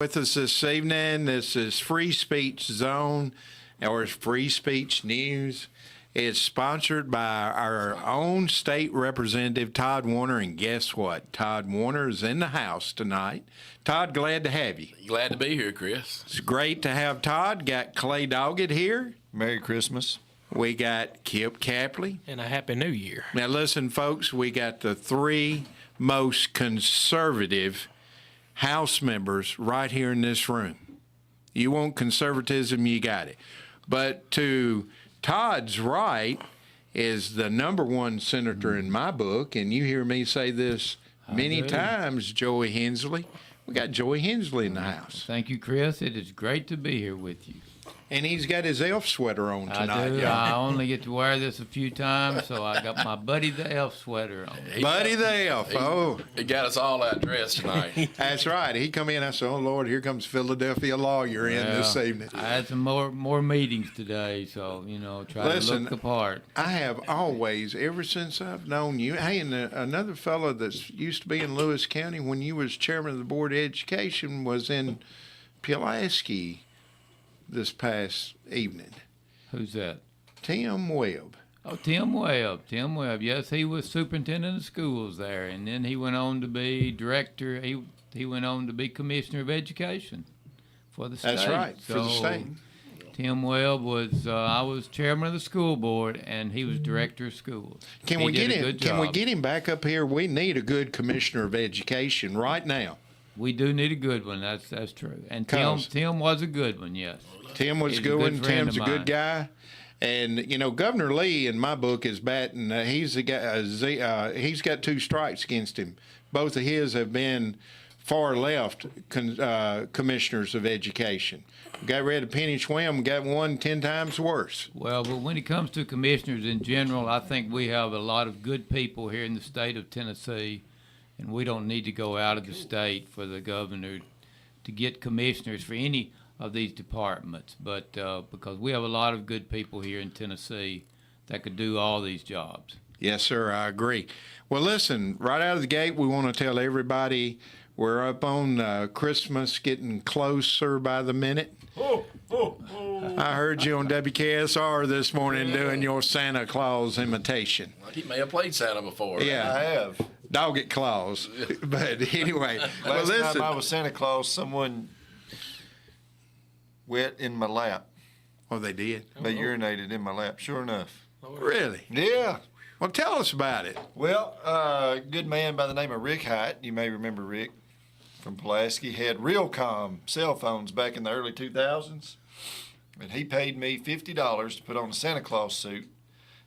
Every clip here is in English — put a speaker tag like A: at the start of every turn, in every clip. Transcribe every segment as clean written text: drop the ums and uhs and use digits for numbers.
A: With us this evening. This is Free Speech Zone, or Free Speech News. It's sponsored by our own state representative, Todd Warner, and guess what? Todd Warner is in the house tonight. Todd, glad to have you.
B: Glad to be here, Chris.
A: It's great to have Todd. Got Clay Doggett here.
C: Merry Christmas.
A: We got Kip Capley.
D: And a Happy New Year.
A: Now listen, folks, we got the three most conservative House members right here in this room. You want conservatism, you got it. But to Todd's right is the number one senator in my book, and you hear me say this many times, Joey Hensley. We got Joey Hensley in the house.
E: Thank you, Chris. It is great to be here with you.
A: And he's got his elf sweater on tonight.
E: I do.
A: Y'all.
E: I only get to wear this a few times, so I got my Buddy the Elf sweater on.
A: Buddy the elf. Oh,
B: He got us all out dressed tonight.
A: that's right. He come in. I said, "Oh Lord, here comes Philadelphia lawyer in this evening."
E: I had some more meetings today, so try to look the part.
A: I have always, ever since I've known you. Hey, and another fellow that's used to be in Lewis County when you was chairman of the Board of Education was in Pulaski this past evening.
E: Who's that?
A: Tim Webb.
E: Oh, Tim Webb. Tim Webb. Yes, he was superintendent of schools there, and then he went on to be director. He went on to be commissioner of education for the state.
A: That's right, for the state.
E: Tim Webb was. I was chairman of the school board, and he was director of schools.
A: Can we get him? Can we get him back up here? We need a good commissioner of education right now.
E: We do need a good one. That's true. And Tim was a good one. Yes.
A: Tim was
E: He's
A: good one.
E: a good friend
A: Tim's a
E: of
A: good
E: mine.
A: guy. And Governor Lee in my book is batting. He's the guy. He's got two strikes against him. Both of his have been far left commissioners of education. Got rid of Penny Schwem. Got one 10 times worse.
E: Well, but when it comes to commissioners in general, I think we have a lot of good people here in the state of Tennessee, and we don't need to go out of the state for the governor to get commissioners for any of these departments, but because we have a lot of good people here in Tennessee that could do all these jobs.
A: Yes, sir, I agree. Well, listen, right out of the gate, we want to tell everybody we're up on Christmas, getting closer by the minute. I heard you on WKSR this morning doing your Santa Claus imitation.
B: He may have played Santa before.
A: Yeah,
C: I have.
A: Dog Claus. But anyway, well,
C: Last
A: listen.
C: time I was Santa Claus, someone wet in my lap.
A: Oh, they did?
C: They urinated in my lap, sure enough.
A: Really?
C: Yeah.
A: Well, tell us about it.
C: Well, a good man by the name of Rick Hite, you may remember Rick from Pulaski, had Realcomm cell phones back in the early 2000s. And he paid me $50 to put on a Santa Claus suit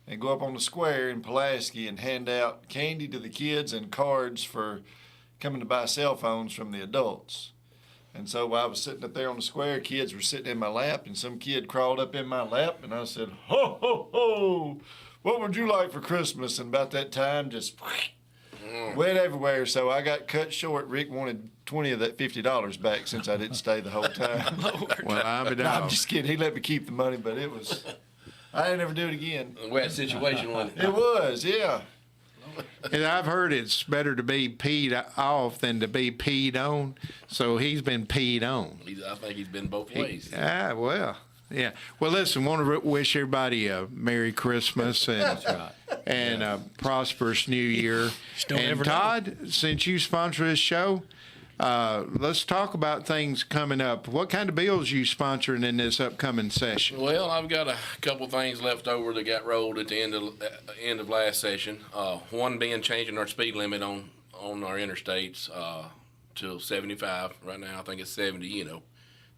C: and go up on the square in Pulaski and hand out candy to the kids and cards for coming to buy cell phones from the adults. And so while I was sitting up there on the square, kids were sitting in my lap, and some kid crawled up in my lap, and I said, "Ho, ho, ho, what would you like for Christmas?" And about that time, just went everywhere. So I got cut short. Rick wanted 20 of that $50 back since I didn't stay the whole time.
A: Well, I'm
C: No, I'm just kidding. He let me keep the money, but it was, I didn't ever do it again.
B: A wet situation, wasn't it?
C: It was, yeah.
A: And I've heard it's better to be peed off than to be peed on. So he's been peed on.
B: I think he's been both ways.
A: Well, yeah. Well, listen, want to wish everybody a Merry Christmas and and a prosperous New Year. And Todd, since you sponsor this show, let's talk about things coming up. What kind of bills you sponsoring in this upcoming session?
B: Well, I've got a couple things left over that got rolled at the end of last session. One being changing our speed limit on our interstates to 75. Right now, I think it's 70.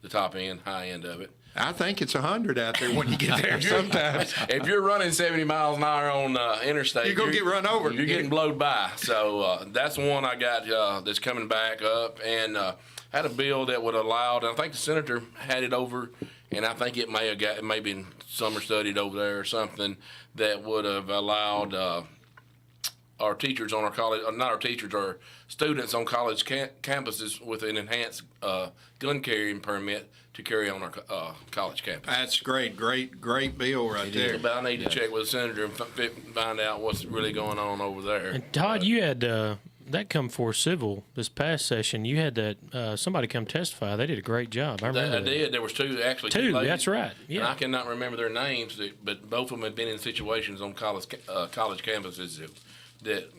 B: The top end, high end of it.
A: I think it's 100 out there when you get there sometimes.
B: If you're running 70 miles an hour on interstate,
A: You're going to get run over.
B: You're getting blowed by. So that's one I got that's coming back up. And had a bill that would allow, and I think the senator had it over, and I think it may been summer studied over there or something, that would have allowed our teachers on our college, not our teachers, our students on college campuses with an enhanced gun carrying permit to carry on our college campus.
A: That's great bill right there.
B: But I need to check with the senator and find out what's really going on over there.
D: And Todd, you had that come for civil this past session. You had that somebody come testify. They did a great job. I remember
B: I
D: that.
B: did. There was two
D: Two,
B: ladies.
D: that's right.
B: And
D: Yeah.
B: I cannot remember their names, but both of them had been in situations on college campuses that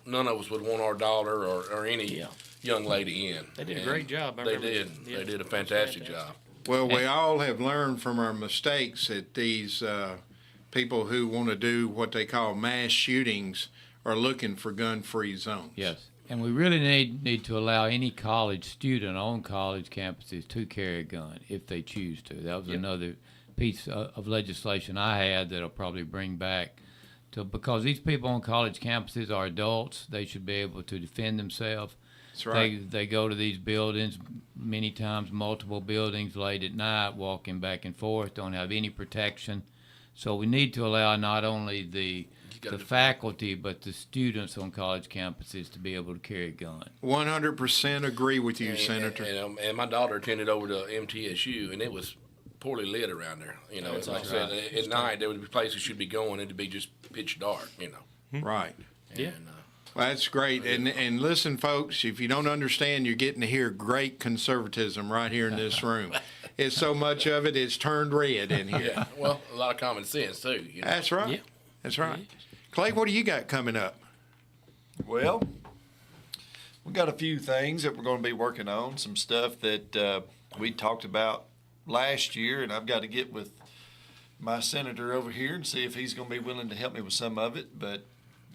B: none of us would want our daughter or any
D: Yeah.
B: young lady in.
D: They did a
B: And
D: great job. I
B: They
D: remember
B: did.
D: that. Yeah.
B: They did a fantastic job.
A: Well, we all have learned from our mistakes that these people who want to do what they call mass shootings are looking for gun-free zones.
E: Yes. And we really need to allow any college student on college campuses to carry a gun if they choose to. That was another piece of legislation I had that I'll probably bring back. Because these people on college campuses are adults, they should be able to defend themselves.
A: That's right.
E: They go to these buildings many times, multiple buildings late at night, walking back and forth, don't have any protection. So we need to allow not only the faculty but the students on college campuses to be able to carry a gun.
A: 100% agree with you, Senator.
B: And my daughter attended over to MTSU, and it was poorly lit around there. It's like I said, at night there would be places you'd be going, and it'd be just pitch dark.
A: Right.
D: Yeah.
B: And,
A: Well, that's great. And listen, folks, if you don't understand, you're getting to hear great conservatism right here in this room. It's so much of it, it's turned red in here.
B: yeah, well, a lot of common sense too.
A: That's right.
D: Yeah.
A: That's right. Clay, what do you got coming up?
C: Well, we got a few things that we're going to be working on, some stuff that we talked about last year, and I've got to get with my senator over here and see if he's going to be willing to help me with some of it. But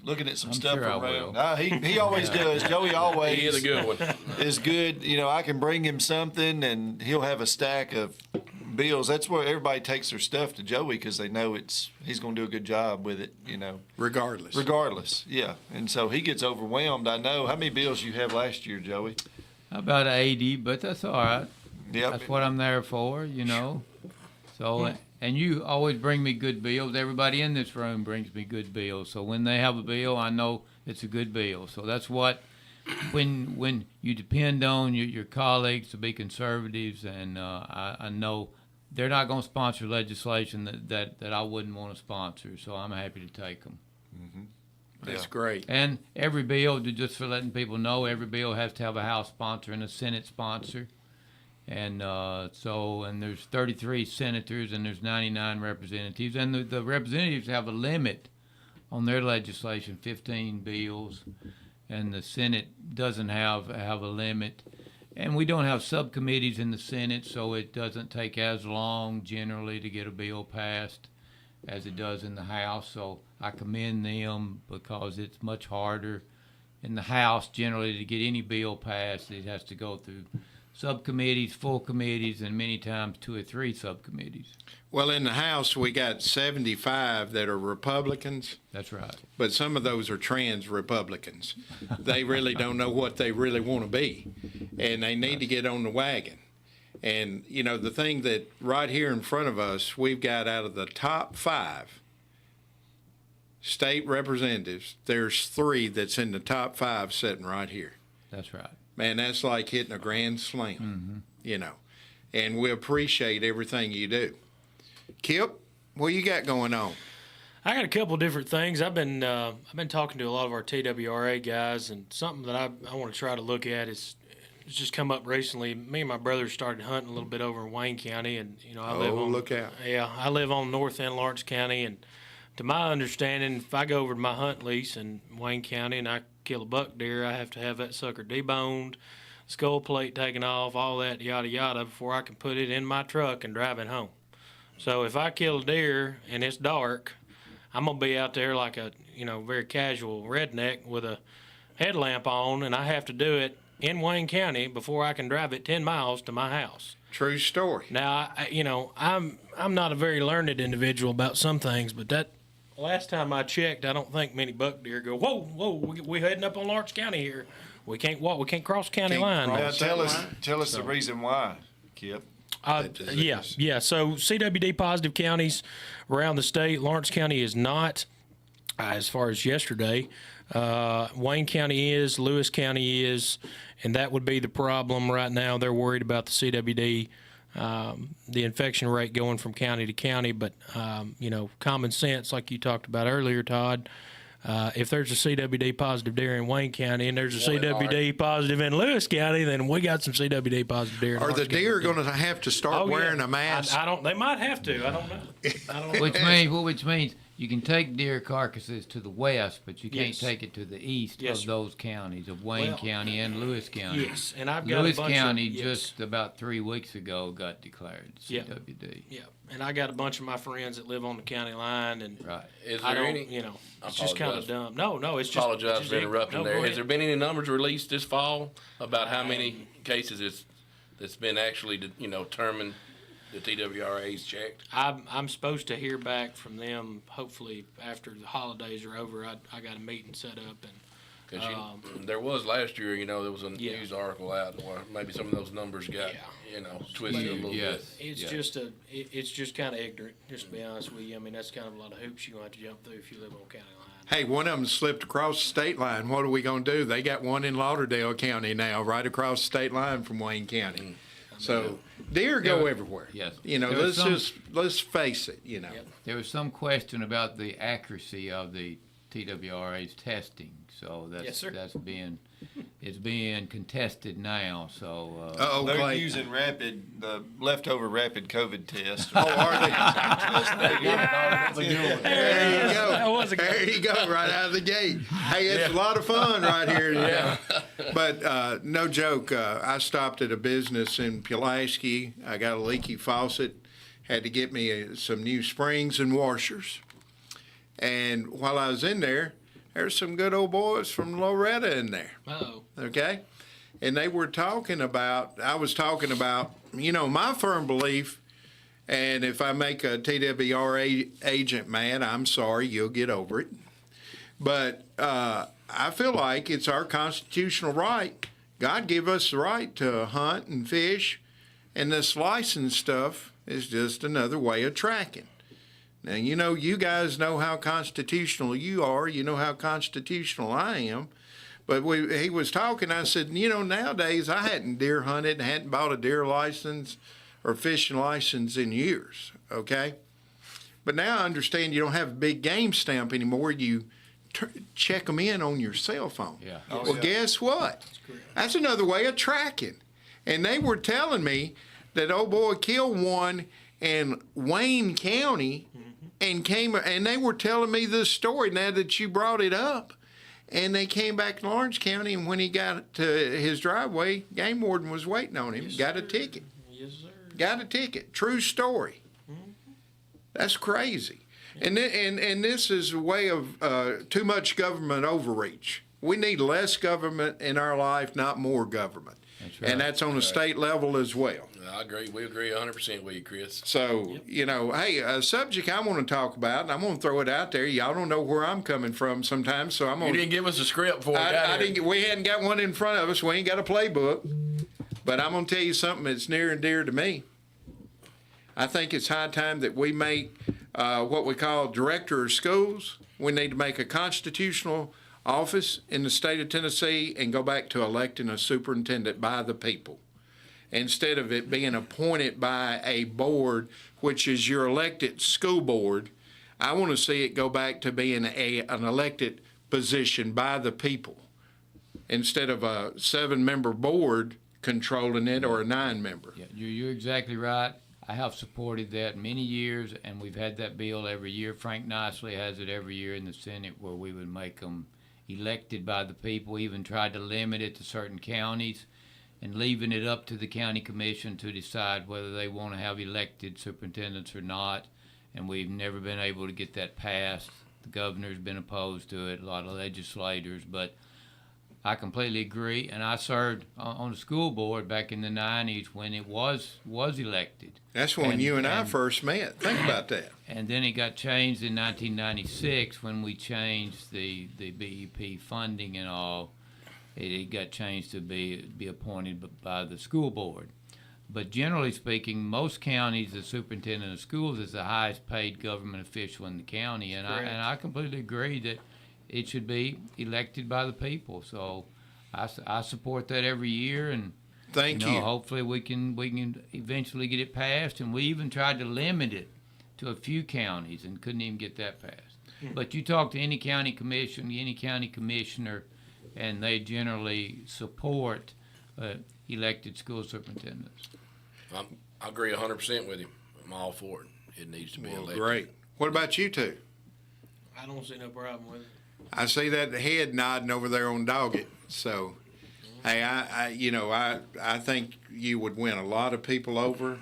C: looking at some
E: I'm
C: stuff
E: sure I
C: around,
E: will.
C: he always does. Joey always
B: He is a good one.
C: is good. I can bring him something, and he'll have a stack of bills. That's where everybody takes their stuff to Joey because they know he's going to do a good job with it.
A: Regardless.
C: Yeah. And so he gets overwhelmed. I know. How many bills you have last year, Joey?
E: About 80, but that's all right.
C: Yep.
E: That's what I'm there for, So, and you always bring me good bills. Everybody in this room brings me good bills. So when they have a bill, I know it's a good bill. So that's what, when you depend on your colleagues to be conservatives, and I know they're not going to sponsor legislation that I wouldn't want to sponsor. So I'm happy to take them.
A: That's great.
E: And every bill, just for letting people know, every bill has to have a House sponsor and a Senate sponsor. And and there's 33 senators and there's 99 representatives. And the representatives have a limit on their legislation, 15 bills. And the Senate doesn't have a limit. And we don't have subcommittees in the Senate, so it doesn't take as long generally to get a bill passed as it does in the House. So I commend them because it's much harder in the House generally to get any bill passed. It has to go through subcommittees, full committees, and many times 2 or 3 subcommittees.
A: Well, in the House, we got 75 that are Republicans,
E: That's right.
A: but some of those are trans Republicans. They really don't know what they really want to be, and they need to get on the wagon. And, the thing that right here in front of us, we've got out of the top 5 state representatives, there's 3 that's in the top 5 sitting right here.
E: That's right.
A: Man, that's like hitting a grand slam, and we appreciate everything you do. Kip, what you got going on?
D: I got a couple different things. I've been talking to a lot of our TWRA guys, and something that I want to try to look at is it's just come up recently. Me and my brother started hunting a little bit over in Wayne County, and I live on.
A: Look out!
D: Yeah, I live on the north end of Lawrence County, and to my understanding, if I go over to my hunt lease in Wayne County and I kill a buck deer, I have to have that sucker deboned, skull plate taken off, all that yada yada before I can put it in my truck and drive it home. So if I kill a deer and it's dark, I'm gonna be out there like a very casual redneck with a headlamp on, and I have to do it in Wayne County before I can drive it 10 miles to my house.
A: True story.
D: Now, I'm not a very learned individual about some things, but that last time I checked, I don't think many buck deer go, whoa, we heading up on Lawrence County here. We can't walk, we can't cross county line.
C: Now tell us the reason why, Kip.
D: Yeah. So CWD positive counties around the state. Lawrence County is not, as far as yesterday. Wayne County is, Lewis County is, and that would be the problem right now. They're worried about the CWD, the infection rate going from county to county. But, common sense, like you talked about earlier, Todd, if there's a CWD positive deer in Wayne County and there's a
B: Well,
D: CWD positive in Lewis County, then we got some CWD positive deer in
A: Are
D: Orange
A: the
D: County.
A: deer going to have to start
D: Oh, yeah.
A: wearing a mask?
D: I don't. They might have to. I don't know. I don't know.
E: Which means you can take deer carcasses to the west, but you can't
D: Yes.
E: take it to the east
D: Yes,
E: of
D: sir.
E: those counties of Wayne
D: Well,
E: County and Lewis County.
D: Yes, and I've got
E: Lewis
D: a bunch
E: County
D: of, yes.
E: just about 3 weeks ago got declared
D: Yeah.
E: CWD.
D: Yeah, and I got a bunch of my friends that live on the county line, and
E: Right.
B: Is
D: I
B: there
D: don't,
B: any?
D: you know,
B: I
D: it's just kind of
B: apologize.
D: dumb. No, it's just.
B: Apologize
D: it's just
B: for interrupting
D: no,
B: there.
D: go
B: Has
D: ahead.
B: there been any numbers released this fall about how many cases that's been actually, determined the TWRA's checked?
D: I'm supposed to hear back from them hopefully after the holidays are over. I got a meeting set up, and
B: Because there was last year, there was a
D: Yeah.
B: news article out where maybe some of those numbers got, twisted a little bit.
D: it's
E: Yes.
D: just it's just kind of ignorant. Just to be honest with you, I mean that's kind of a lot of hoops you have to jump through if you live on county line.
A: Hey, one of them slipped across the state line. What are we going to do? They got one in Lauderdale County now, right across the state line from Wayne County. So deer go
E: There-
A: everywhere.
E: yes.
A: Let's let's face it.
D: Yep.
E: There was some question about the accuracy of the TWRA's testing, so
D: Yes, sir.
E: it's being contested now. So
A: Uh-oh,
C: They're
A: Clay.
C: using the leftover rapid COVID test.
A: Oh, are they?
C: There
A: There you go.
D: That was a good-
A: There you go, right out of the gate. Hey, it's a lot of fun right here. Yeah. But no joke, I stopped at a business in Pulaski. I got a leaky faucet. Had to get me some new springs and washers. And while I was in there, there's some good old boys from Loretta in there.
D: Uh-oh.
A: Okay? And they were talking about, I was talking about, my firm belief, and if I make a TWRA agent mad, I'm sorry, you'll get over it. But I feel like it's our constitutional right. God gave us the right to hunt and fish, and this license stuff is just another way of tracking. Now, you guys know how constitutional you are. You know how constitutional I am. But he was talking, I said, nowadays I hadn't deer hunted and hadn't bought a deer license or fishing license in years, okay? But now I understand you don't have a big game stamp anymore. You check them in on your cell phone.
E: Yeah.
A: Well, guess what? That's another way of tracking. And they were telling me that old boy killed one in Wayne County and they were telling me this story now that you brought it up. And they came back to Lawrence County, and when he got to his driveway, game warden was waiting on him. Got a ticket.
D: Yes, sir.
A: Got a ticket. True story. That's crazy. And this is a way of too much government overreach. We need less government in our life, not more government.
E: That's right.
A: And that's on a state level as well.
B: I agree. We agree 100% with you, Chris.
A: So, hey, a subject I want to talk about, and I'm going to throw it out there. Y'all don't know where I'm coming from sometimes, so I'm going
B: You
A: to.
B: didn't give us a script before we got here.
A: We hadn't got one in front of us. We ain't got a playbook. But I'm going to tell you something that's near and dear to me. I think it's high time that we make what we call director of schools. We need to make a constitutional office in the state of Tennessee and go back to electing a superintendent by the people, instead of it being appointed by a board, which is your elected school board. I want to see it go back to being an elected position by the people, instead of a 7-member board controlling it or a 9-member.
E: Yeah, you're exactly right. I have supported that many years, and we've had that bill every year. Frank Nicely has it every year in the Senate, where we would make them elected by the people. We even tried to limit it to certain counties and leaving it up to the county commission to decide whether they want to have elected superintendents or not. And we've never been able to get that passed. The governor's been opposed to it, a lot of legislators, but I completely agree. And I served on the school board back in the 90s when it was elected.
A: That's when you and I first met. Think about that.
E: And then it got changed in 1996 when we changed the BEP funding and all. It got changed to be appointed by the school board. But generally speaking, most counties, the superintendent of schools is the highest paid government official in the county. And I completely agree that it should be elected by the people. So I support that every year. And
A: Thank you.
E: hopefully we can eventually get it passed. And we even tried to limit it to a few counties and couldn't even get that passed. But you talk to any county commission, any county commissioner, and they generally support elected school superintendents.
B: I agree 100% with him. I'm all for it. It needs to be
A: Well,
B: elected.
A: great. What about you two?
D: I don't see no problem with it.
A: I see that head nodding over there on Doggett. So, hey, I think you would win a lot of people over,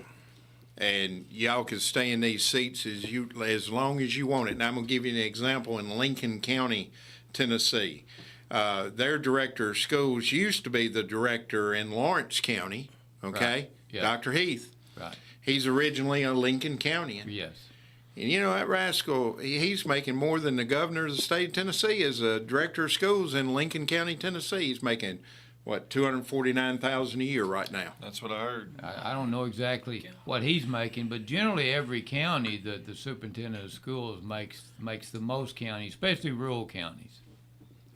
A: and y'all could stay in these seats as long as you want it. And I'm gonna give you an example in Lincoln County, Tennessee. Their director of schools used to be the director in Lawrence County. Okay,
E: Right. Yeah.
A: Dr. Heath.
E: Right.
A: He's originally a Lincoln Countian.
E: Yes.
A: And you know, that rascal, he's making more than the governor of the state of Tennessee as a director of schools in Lincoln County, Tennessee. He's making, what, $249,000 a year right now.
C: That's what I heard.
E: I don't know exactly what he's making, but generally every county, the superintendent of schools makes the most counties, especially rural counties.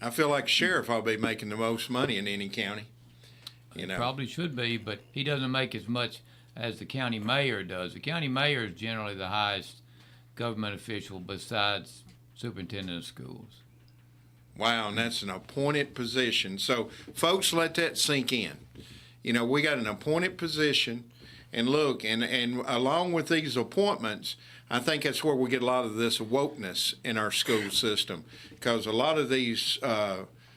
A: I feel like sheriff I'll be making the most money in any county. You know,
E: Probably should be, but he doesn't make as much as the county mayor does. The county mayor is generally the highest government official besides superintendent of schools.
A: wow, and that's an appointed position. So, folks, let that sink in. You know, we got an appointed position, and look, and along with these appointments, I think that's where we get a lot of this wokeness in our school system, because a lot of these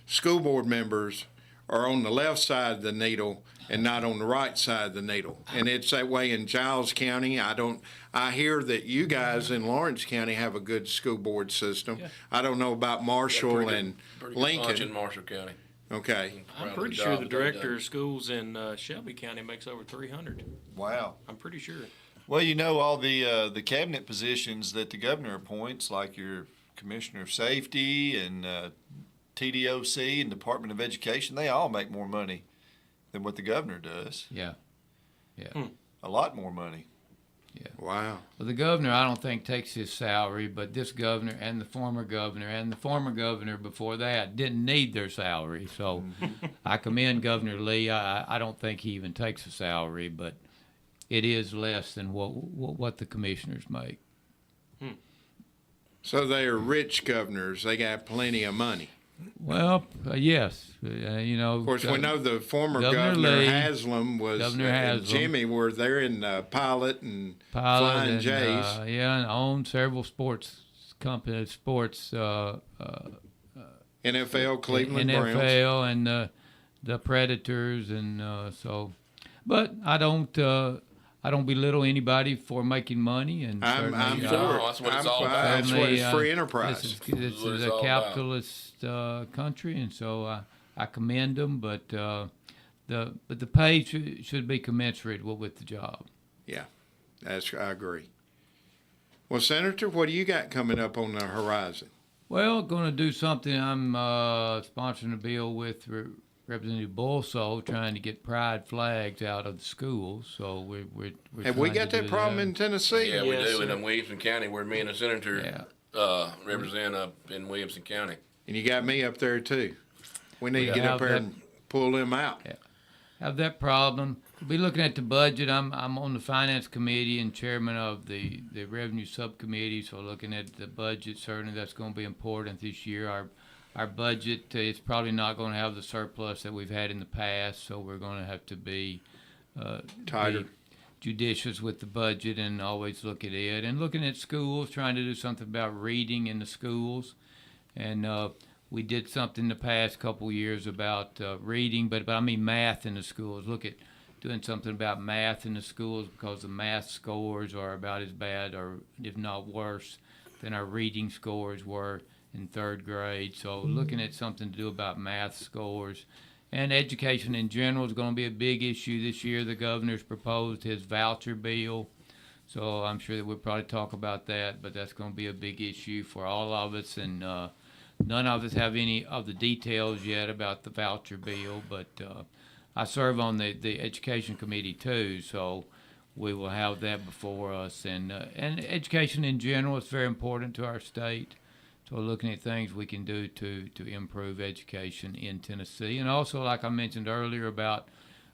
A: school board members are on the left side of the needle and not on the right side of the needle. And it's that way in Giles County. I hear that you guys in Lawrence County have a good school board system.
E: Yeah.
A: I don't know about Marshall and
B: Pretty good punch
A: Lincoln.
B: in Marshall County.
A: Okay.
D: I'm
B: Proud of
D: pretty
B: the
D: sure
B: job
D: the
B: that they've
D: director
B: done.
D: of schools in Shelby County makes over 300.
C: Wow.
D: I'm pretty sure.
C: Well, you know, all the cabinet positions that the governor appoints, like your commissioner of safety and TDOC and Department of Education, they all make more money than what the governor does.
E: Yeah.
C: A lot more money.
A: Wow.
E: Well, the governor, I don't think takes his salary, but this governor and the former governor before that didn't need their salary. So I commend Governor Lee. I don't think he even takes a salary, but it is less than what the commissioners make.
A: So they are rich governors. They got plenty of money.
E: Well, yes, you know.
A: Of course, we know the former
E: Governor
A: Governor
E: Lee,
A: Haslam was
E: Governor
A: and
E: Haslam.
A: Jimmy were there in Pilot and Flying
E: and,
A: Jays.
E: and owned several sports companies,
A: NFL, Cleveland Browns.
E: NFL, and the Predators, and so. But I don't belittle anybody for making money, and
A: I'm
E: certainly,
A: for it.
B: No, that's what it's all about.
A: That's what it's free
E: This
A: enterprise.
E: is
B: what it's
E: a
B: all about.
E: capitalist country, and so I commend them. But the pay should be commensurate with the job.
A: Yeah, I agree. Well, Senator, what do you got coming up on the horizon?
E: Well, going to do something. I'm sponsoring a bill with Representative Bolso, trying to get pride flags out of the schools. So we're
A: Have we
E: trying
A: got
E: to
A: that
E: do
A: problem in Tennessee?
B: Yeah, we
D: Yes,
B: do.
D: sir.
B: And in Williamson County, where me and the senator represent up in Williamson County.
A: And you got me up there too. We need to get
E: have
A: up there
E: that-
A: and pull them out.
E: Yeah. Have that problem. We'll be looking at the budget. I'm on the finance committee and chairman of the revenue subcommittee. So looking at the budget, certainly that's going to be important this year. Our budget is probably not going to have the surplus that we've had in the past, so we're going to have to be
A: Tighter.
E: be judicious with the budget and always look at it. And looking at schools, trying to do something about reading in the schools. And we did something the past couple years about reading, but I mean math in the schools. Look at doing something about math in the schools, because the math scores are about as bad, or if not worse, than our reading scores were in third grade. So looking at something to do about math scores. And education in general is going to be a big issue this year. The governor's proposed his voucher bill, so I'm sure that we'll probably talk about that, but that's going to be a big issue for all of us. And none of us have any of the details yet about the voucher bill, but I serve on the education committee too, so we will have that before us. And education in general is very important to our state. So looking at things we can do to improve education in Tennessee. And also, like I mentioned earlier, about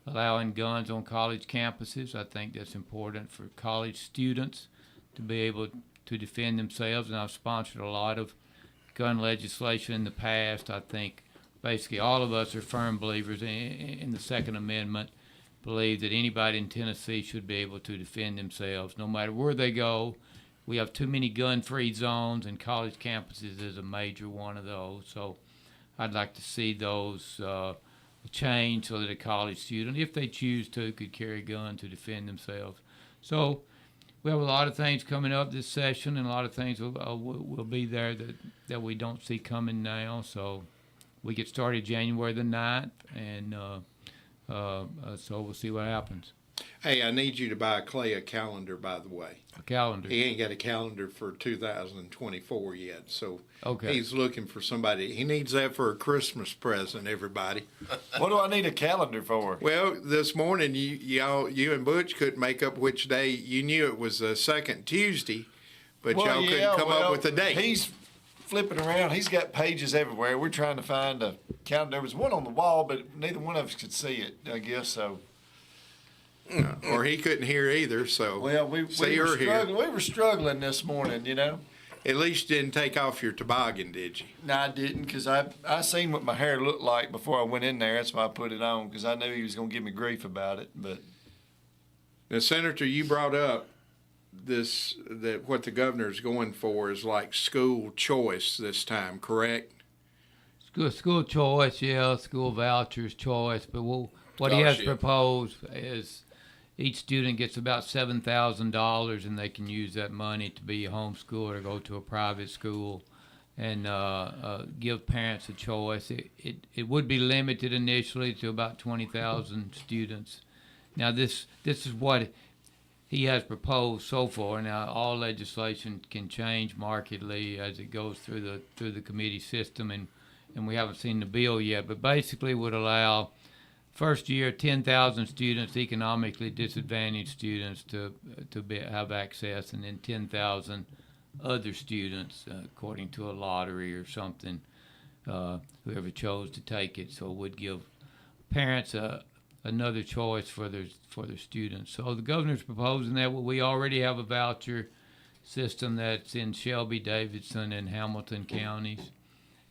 E: allowing guns on college campuses. I think that's important for college students to be able to defend themselves, and I've sponsored a lot of gun legislation in the past. I think basically all of us are firm believers in the Second Amendment, believe that anybody in Tennessee should be able to defend themselves no matter where they go. We have too many gun-free zones, and college campuses is a major one of those. So I'd like to see those change so that a college student, if they choose to, could carry a gun to defend themselves. So we have a lot of things coming up this session, and a lot of things will be there that we don't see coming now. So we get started January the 9th, and so we'll see what happens.
A: Hey, I need you to buy Clay a calendar, by the way.
E: A calendar.
A: He ain't got a calendar for 2024 yet, so
E: Okay.
A: he's looking for somebody. He needs that for a Christmas present, everybody.
C: What do I need a calendar for?
A: Well, this morning you and Butch couldn't make up which day. You knew it was the second Tuesday, but y'all couldn't come up with a date.
C: He's flipping around. He's got pages everywhere. We're trying to find a calendar. There was one on the wall, but neither one of us could see it, I guess so.
A: Or he couldn't hear either, so
C: Well, we
A: see
C: were
A: her here.
C: struggling. We were struggling this morning, you know.
A: At least you didn't take off your toboggan, did you?
C: No, I didn't, because I seen what my hair looked like before I went in there. That's why I put it on, because I knew he was going to give me grief about it. But
A: Now, Senator, you brought up that what the governor's going for is like school choice this time, correct?
E: School choice, yeah, school vouchers choice. But what he has
B: Scholarship.
E: proposed is each student gets about $7,000, and they can use that money to be homeschooled or go to a private school, and give parents a choice. It would be limited initially to about 20,000 students. Now this is what he has proposed so far. Now all legislation can change markedly as it goes through the committee system, and we haven't seen the bill yet. But basically would allow first year 10,000 students, economically disadvantaged students, to have access, and then 10,000 other students according to a lottery or something, whoever chose to take it. So it would give parents another choice for their students. So the governor's proposing that. Well, we already have a voucher system that's in Shelby, Davidson, and Hamilton counties,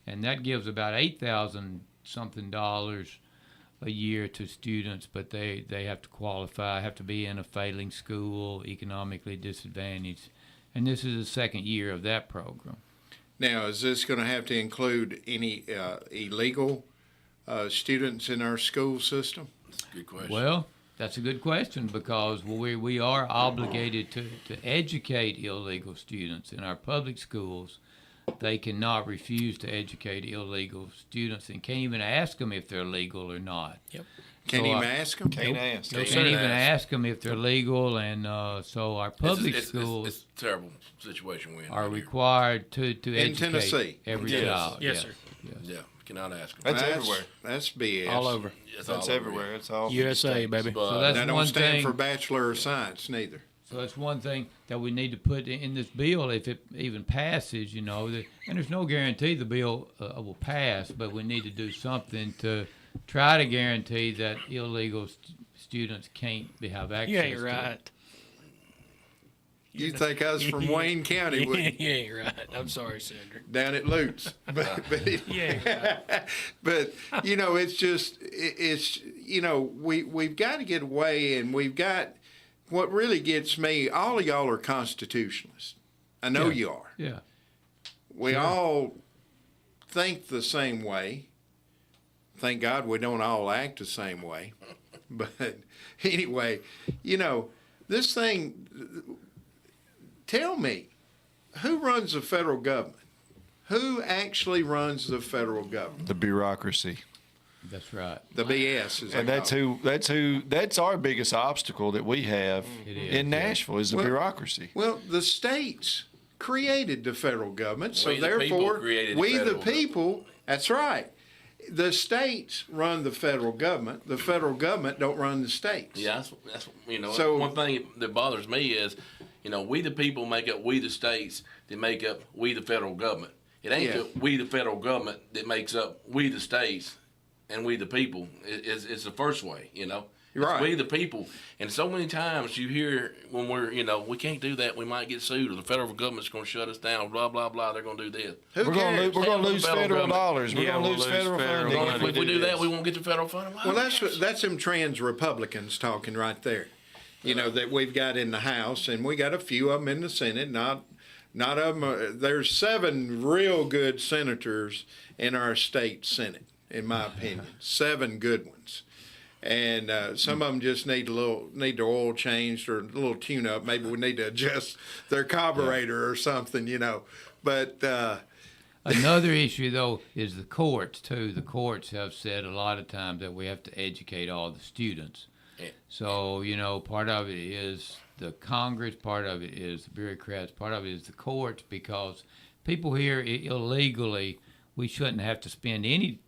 E: and that gives about $8,000 something a year to students, but they have to qualify, have to be in a failing school, economically disadvantaged, and this is the second year of that program.
A: Now, is this going to have to include any illegal students in our school system?
B: Good question.
E: Well, that's a good question, because we are obligated to educate illegal students in our public schools. They cannot refuse to educate illegal students, and can't even ask them if they're legal or not.
D: Yep.
A: Can
E: So
A: you
E: I-
A: ask them?
C: can't ask.
D: No,
E: Can't
D: sir.
E: even ask them if they're legal, and so our public
B: it's
E: schools
B: it's a terrible situation we're in.
E: are
B: right here.
E: required to educate
A: Tennessee.
E: every
C: Yes.
E: child.
D: Yes, sir.
B: Yeah, cannot ask them.
C: That's everywhere.
A: That's BS.
D: All over.
B: It's
C: That's
B: all over
C: everywhere.
B: here.
C: It's all
D: USA, baby.
B: But
E: So that's
A: That don't
E: one
A: stand
E: thing.
A: for Bachelor of Science, neither.
E: So that's one thing that we need to put in this bill, if it even passes, and there's no guarantee the bill will pass, but we need to do something to try to guarantee that illegal students can't have access
D: You ain't
E: to it.
D: right.
A: You think us from Wayne County
D: You
A: would
D: ain't right. I'm sorry, Cedric.
A: down at Lutz, but
D: You ain't right.
A: but it's just it's we've got to get away, and we've got what really gets me. All of y'all are constitutionalists. I know
E: Yeah.
A: you are.
E: Yeah.
A: We all think the same way. Thank God we don't all act the same way. But anyway, this thing, tell me, who runs the federal government? Who actually runs the federal government?
C: The bureaucracy.
E: That's right.
A: The BS is
C: And that's our biggest obstacle that we have
E: It is,
C: in
E: yeah.
C: Nashville is the
A: Well-
C: bureaucracy.
A: Well, the states created the federal government, so
B: We the people
A: therefore
B: created the
A: we the
B: federal
A: people. That's right. The states run the federal government. The federal government don't run the states.
B: Yeah, that's
A: So-
B: one thing that bothers me is, we the people make up we the states that make up we the federal government. It ain't
A: Yeah.
B: we the federal government that makes up we the states and we the people. It's the first way,
A: Right.
B: We the people. And so many times you hear when we're, we can't do that. We might get sued, or the federal government's going to shut us down. Blah blah blah. They're going to do this.
A: Who
C: We're going
A: cares?
C: to lose
B: Federal
C: federal
B: government.
C: dollars. We're
D: Yeah,
C: going to
D: we'll
C: lose
D: lose
C: federal
D: federal
C: funding.
D: money.
B: If we do that, we won't get the federal funding.
A: Well, that's them trans Republicans talking right there. That we've got in the House, and we got a few of them in the Senate. Not of them. There's 7 real good senators in our state Senate, in my opinion. 7 good ones. And some of them just need their oil changed or a little tune up. Maybe we need to adjust their carburetor or something, But
E: Another issue, though, is the courts, too. The courts have said a lot of times that we have to educate all the students.
B: Yeah.
E: So, part of it is the Congress, part of it is the bureaucrats, part of it is the courts, because people here illegally, we shouldn't have to spend any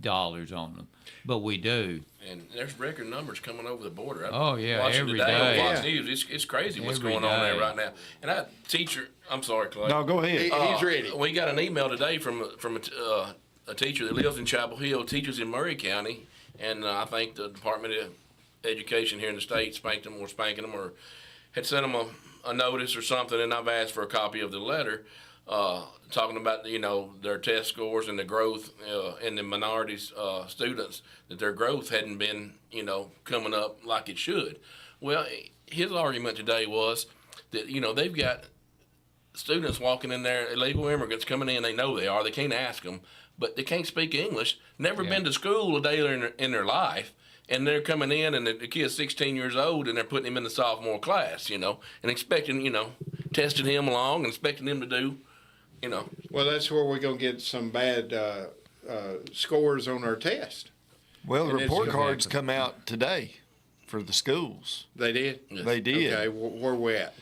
E: dollars on them, but we do.
B: And there's record numbers coming over the border.
E: Oh, yeah,
B: Watching
E: every
B: today
E: day.
B: on Fox News. It's crazy what's
E: Every
B: going on there
E: day.
B: right now. And I'm sorry, Clay.
C: No, go ahead.
A: he's ready.
B: We got an email today from a teacher that lives in Chapel Hill, teaches in Murray County, and I think the Department of Education here in the state spanking them, or had sent them a notice or something, and I've asked for a copy of the letter, talking about their test scores and the growth in the minorities students, that their growth hadn't been coming up like it should. Well, his argument today was that they've got students walking in there, illegal immigrants coming in. They know they are. They can't ask them, but they can't speak English. Never been to school a day in their life. And they're coming in, and the kid's 16 years old, and they're putting him in the sophomore class, and expecting, testing him along and expecting him to do,
A: Well, that's where we're going to get some bad scores on our test.
C: Well, the
A: And it's
C: report
A: gonna
C: cards
A: happen.
C: come out today for the schools.
A: They did?
C: They did.
A: Okay, where we at?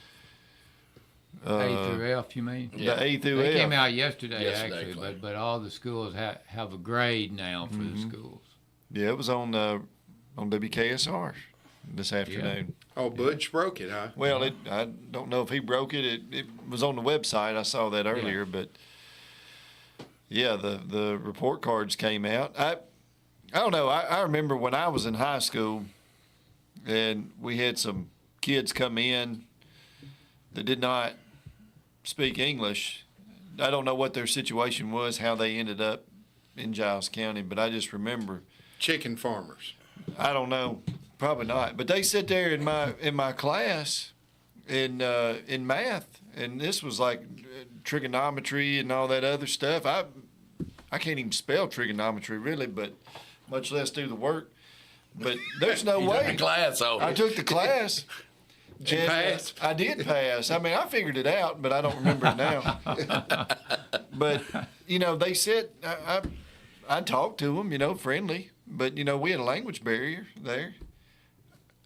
E: A through F, you mean?
B: Yeah.
C: The A through
E: They
C: F.
E: came out yesterday,
B: Yesterday,
E: actually,
B: Clay.
E: but all the schools have a grade now for the schools.
C: Yeah, it was on WKSR this afternoon.
A: Oh, Butch broke it, huh?
C: Well, I don't know if he broke it. It was on the website. I saw that earlier, but yeah, the report cards came out. I don't know. I remember when I was in high school, and we had some kids come in that did not speak English. I don't know what their situation was, how they ended up in Giles County, but I just remember.
A: Chicken farmers.
C: I don't know, probably not. But they sit there in my class in math, and this was like trigonometry and all that other stuff. I can't even spell trigonometry really, but much less do the work. But there's no way.
B: class. So
C: I took the class.
A: Did you
C: and,
A: pass?
C: I did pass. I mean, I figured it out, but I don't remember it now. But they said I talked to them, friendly. But we had a language barrier there.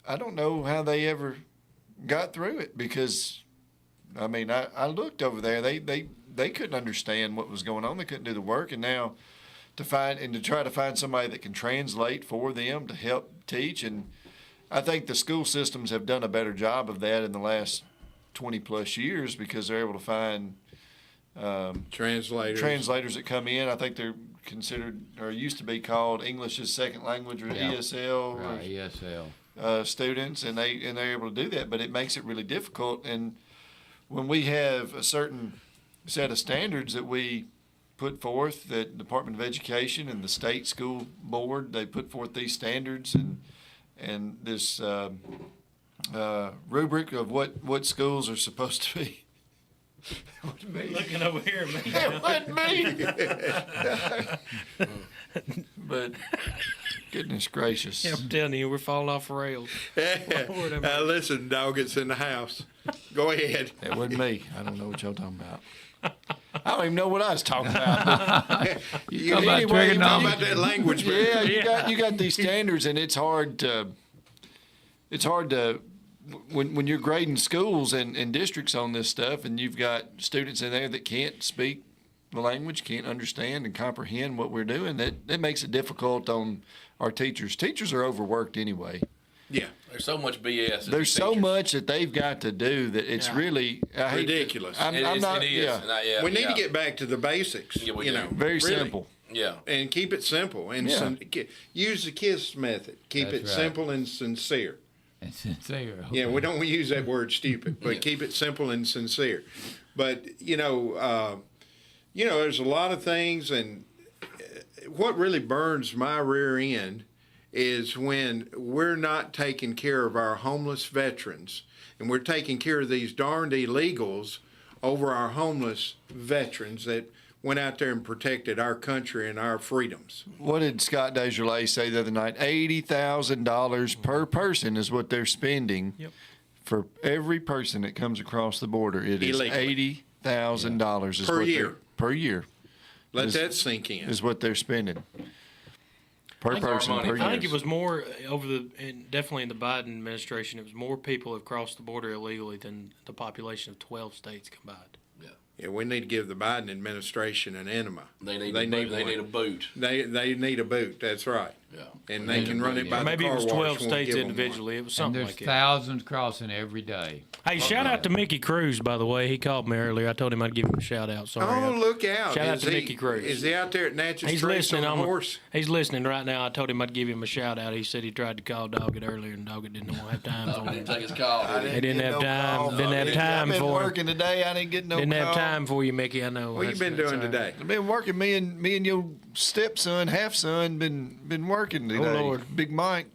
C: I don't know how they ever got through it because, I mean, I looked over there. They couldn't understand what was going on. They couldn't do the work, and now to try to find somebody that can translate for them to help teach. And I think the school systems have done a better job of that in the last 20 plus years because they're able to find translators that come in. I think they're considered or used to be called English as second language or
E: Yeah.
C: ESL
E: Right,
C: or,
E: ESL.
C: students, and they're able to do that. But it makes it really difficult. And when we have a certain set of standards that we put forth, that Department of Education and the state school board, they put forth these standards and this rubric of what schools are supposed to be.
D: Looking over here, man.
C: It wasn't me. But goodness gracious.
D: Yeah, I'm telling you, we're falling off the rails. Lord have mercy.
A: Listen, dog, it's in the house. Go ahead.
C: It wasn't me. I don't know what y'all talking about. I don't even know what I was talking about.
A: You
E: How about
A: anyway, talking
E: trigonometry?
A: about that language.
C: Yeah,
A: barrier.
C: you got these standards, and it's hard to when you're grading schools and districts on this stuff, and you've got students in there that can't speak the language, can't understand and comprehend what we're doing. That makes it difficult on our teachers. Teachers are overworked anyway.
A: Yeah.
B: there's so much BS.
C: There's so much that they've got to do that it's really
A: Ridiculous.
C: I'm not.
B: It is.
C: Yeah.
B: And
A: We need to get back to the basics.
B: Yeah, we
A: you
B: do.
A: know,
C: Very
A: really.
C: simple.
B: Yeah.
A: and keep it simple and use the KISS method. Keep
E: That's
A: it
E: right.
A: simple and sincere.
E: And sincere.
A: Yeah, we don't use that word stupid, but
B: Yeah.
A: keep it simple and sincere. But there's a lot of things, and what really burns my rear end is when we're not taking care of our homeless veterans, and we're taking care of these darned illegals over our homeless veterans that went out there and protected our country and our freedoms.
C: What did Scott Desjardins say the other night? $80,000 per person is what they're spending for every person that comes across the border. It is
A: Illegally.
C: $80,000
A: Per year.
C: Per year
A: Let that sink in.
C: is what they're spending per
B: That's our
C: person
B: money.
C: per year.
D: I think it was more definitely in the Biden administration, it was more people have crossed the border illegally than the population of 12 states combined.
A: Yeah, we need to give the Biden administration an enema.
B: They need
A: one.
B: a boot.
A: They need a boot. That's right.
B: Yeah.
A: And they can run it by
D: Or maybe
A: the
D: it
A: car
D: was
A: wash.
D: 12
A: won't
D: states
A: give 'em one.
D: individually. It was
E: And
D: something
E: there's
D: like that.
E: thousands crossing every day.
D: Hey, shout out to Mickey Cruz, by the way. He called me earlier. I told him I'd give him a shout out. Sorry.
A: Oh, look out!
D: Shout out
A: Is
D: to
A: he-
D: Mickey Cruz.
A: Is he out there at Natchez
D: He's
A: Trace on
D: listening.
A: the horse?
D: He's listening right now. I told him I'd give him a shout out. He said he tried to call Doggett earlier, and Doggett didn't want to have time for
B: Didn't
D: him.
B: take his call. did he?
D: He didn't
C: get
D: have
C: no
D: time.
C: call.
D: Didn't have time
C: I've been
D: for him.
C: working today. I didn't get no
D: Didn't have
C: call.
D: time for you, Mickey. I know.
A: What you been doing today?
C: I've been working. Me and your stepson, half son, been working today.
D: Lord.
C: Big Mike.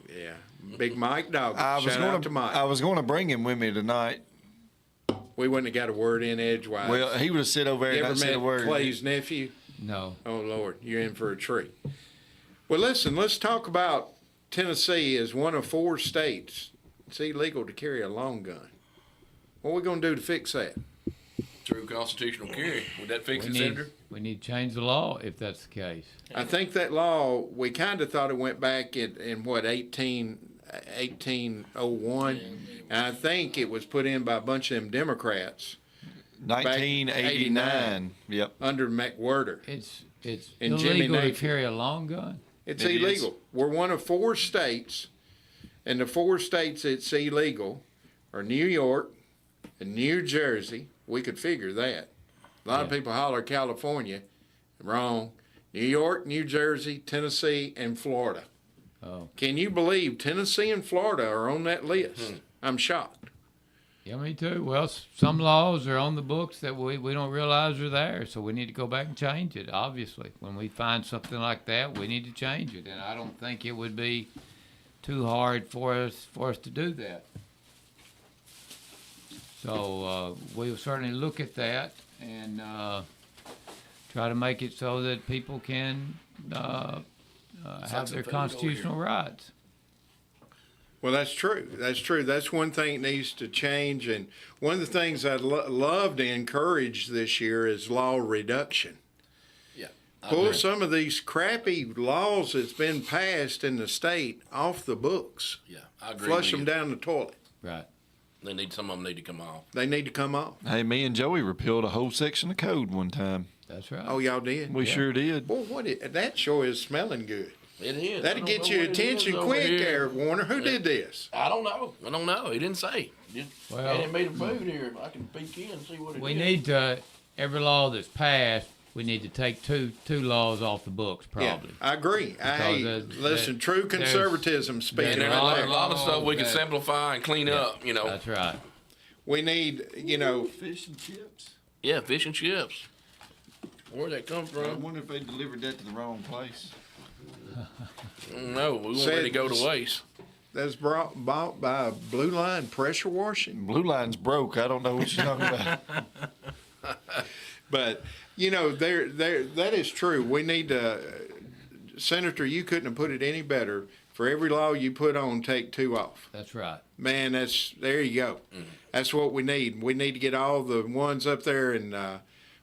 A: Yeah, Big Mike Dog.
C: I was
A: Shout out to Mike.
C: I was going to bring him with me tonight.
A: We wouldn't have got a word in edgewise.
C: Well, he would have sit over there
A: you
C: and
A: ever
C: not said a
A: met
C: word.
A: Clay's nephew?
E: No.
A: Oh Lord, you're in for a treat. Well, listen, let's talk about Tennessee as one of 4 states. It's illegal to carry a long gun. What are we going to do to fix that?
B: True constitutional carry. Would that fix
E: We
B: it,
E: need,
B: Senator?
E: we need to change the law if that's the case.
A: I think that law, we kind of thought it went back in what, 1801? And I think it was put in by a bunch of them Democrats
C: 1989. Yep.
A: under McWhorter.
E: It's
A: And Jimmy
E: illegal to
A: Naples.
E: carry a long gun.
A: It's
C: It is.
A: illegal. We're one of 4 states, and the 4 states it's illegal are New York and New Jersey. We could figure that. A lot of people holler California. Wrong. New York, New Jersey, Tennessee, and Florida.
E: Oh.
A: Can you believe Tennessee and Florida are on that list? I'm shocked.
E: Yeah, me too. Well, some laws are on the books that we don't realize are there, so we need to go back and change it, obviously. When we find something like that, we need to change it, and I don't think it would be too hard for us to do that. So we'll certainly look at that and try to make it so that people can have their
B: food over
E: constitutional rights.
A: Well, that's true. That's true. That's one thing that needs to change. And one of the things I'd love to encourage this year is law reduction.
B: Yeah.
A: Pull some of these crappy laws that's been passed in the state off the books.
B: Yeah, I agree.
A: Flush
B: with
A: them
B: you.
A: down the toilet.
E: Right.
B: Some of them need to come off.
A: They need to come off.
C: Hey, me and Joey repealed a whole section of code one time.
E: That's right.
A: Oh, y'all did?
C: We sure did.
A: Boy, that sure is smelling good.
B: It is. I
A: That'll
B: don't
A: get
B: know
A: your
B: what it
A: attention
B: is over
A: quick
B: here.
A: there, Warner. Who did this?
B: I don't know. He didn't say. Just
E: Well-
B: handed me the food here. I can peek in and see what it is.
E: We need to, every law that's passed, we need to take two laws off the books, probably.
A: Yeah, I agree. Hey,
E: Because
A: listen, true conservatism
B: And
A: speaking
B: there's
A: right
B: a lot,
A: there.
B: a lot of stuff we can
E: Okay.
B: simplify and clean up,
E: That's right.
A: We need,
C: Fish and chips.
B: Yeah, fish and chips. Where'd that come
C: I
B: from?
C: wonder if they delivered that to the wrong place.
B: No, we want
A: Said-
B: it to go to waste.
A: that's bought by Blue Line Pressure Washing.
C: Blue Line's broke. I don't know what you're talking about.
A: But that is true. We need to, Senator. You couldn't have put it any better. For every law you put on, take 2 off.
E: That's right.
A: Man, there you go. That's what we need. We need to get all the ones up there, and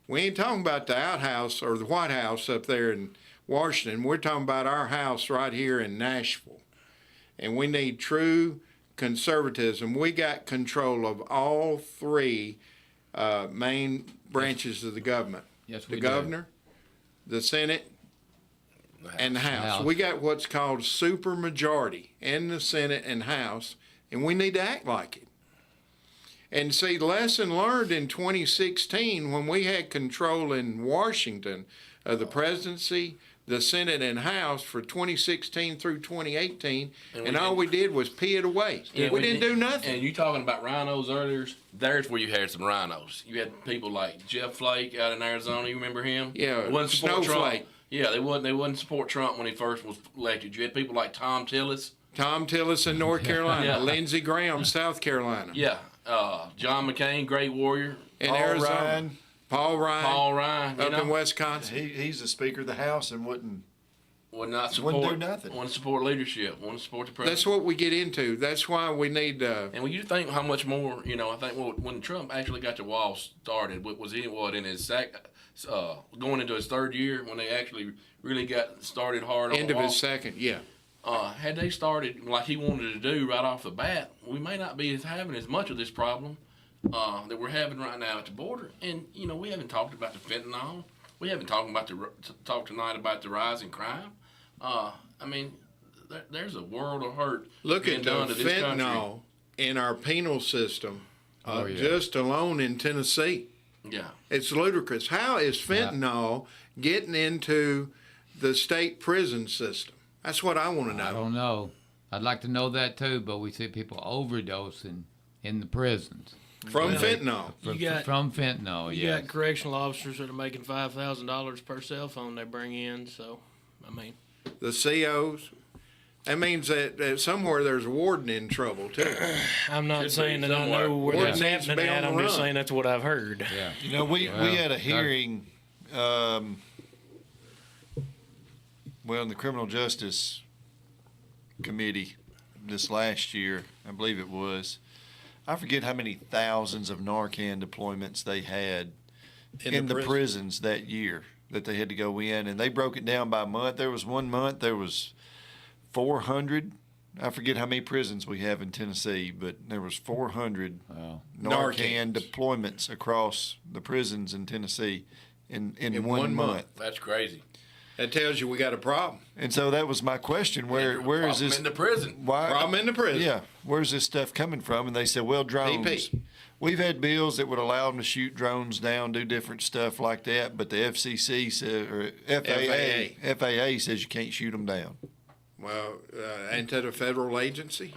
A: we ain't talking about the outhouse or the White House up there in Washington. We're talking about our house right here in Nashville, and we need true conservatism. We got control of all 3 main branches of the government:
E: Yes,
A: the
E: we do.
A: governor, the Senate, and the House.
E: House.
A: We got what's called supermajority in the Senate and House, and we need to act like it. And see, lesson learned in 2016 when we had control in Washington of the presidency, the Senate and House for 2016 through 2018, and all we did was pee it away.
B: Yeah,
A: we didn't do nothing.
B: And you talking about rhinos earlier? There's where you had some rhinos. You had people like Jeff Flake out in Arizona. You remember him?
A: Yeah,
B: Wouldn't support Trump.
A: Snowflake.
B: Yeah, they wouldn't support Trump when he first was elected. You had people like Tom Tillis.
A: Tom Tillis in North Carolina,
B: Yeah.
A: Lindsey Graham, South Carolina,
B: Yeah, John McCain, great warrior.
A: in
C: Paul
A: Arizona,
C: Ryan,
A: Paul Ryan,
B: you
A: up
B: know,
A: in Wisconsin.
C: he's the Speaker of the House and wouldn't
B: support,
C: do nothing.
B: Wouldn't support leadership. Wouldn't support the president.
A: That's what we get into. That's why we need.
B: And when you think how much more, I think when Trump actually got the wall started, was he in his going into his third year when they actually really got started hard on
A: End
B: the
A: of
B: wall?
A: his second, yeah.
B: Had they started like he wanted to do right off the bat, we may not be having as much of this problem that we're having right now at the border. And we haven't talked about the fentanyl. We haven't talked tonight about the rise in crime. I mean, there's a world of hurt.
A: Look
B: being
A: at
B: done
A: the
B: to this country.
A: fentanyl in our penal system,
E: Oh, yeah.
A: just alone in Tennessee.
B: Yeah.
A: It's ludicrous. How is fentanyl getting into the state prison system? That's what I want to know.
E: I don't know. I'd like to know that too, but we see people overdosing in the prisons
A: From fentanyl.
E: from fentanyl.
D: You
E: Yes.
D: got correctional officers that are making $5,000 per cell phone they bring in. So, I mean,
A: The COs. That means that somewhere there's a warden in trouble too.
D: I'm not
B: Should
D: saying
B: be
D: that I know
B: somewhere.
D: where
A: Warden
D: that's
A: needs to
D: happening
A: be on
D: at.
A: the
D: I'm just
A: run.
D: saying that's what I've heard.
E: Yeah.
C: we
E: Well,
C: had a
E: that-
C: hearing, in the Criminal Justice Committee this last year, I believe it was. I forget how many thousands of Narcan deployments they had in the prisons that year that they had to go in, and they broke it down by month. There was one month there was 400. I forget how many prisons we have in Tennessee, but there was 400
E: Wow.
C: Narcan
A: Narcans.
C: deployments across the prisons in Tennessee in
A: In
C: one
A: one
C: month.
A: month.
B: That's crazy.
A: That tells you we got a problem.
C: And so that was my question: where is
B: Problem
C: this?
B: in the prison?
C: Why?
A: Problem in the prison.
C: Yeah, where's this stuff coming from? And they said, well, drones.
A: PP.
C: We've had bills that would allow them to shoot drones down, do different stuff like that, but the FCC said, or FAA says you can't shoot them down.
A: Well, ain't that a federal agency?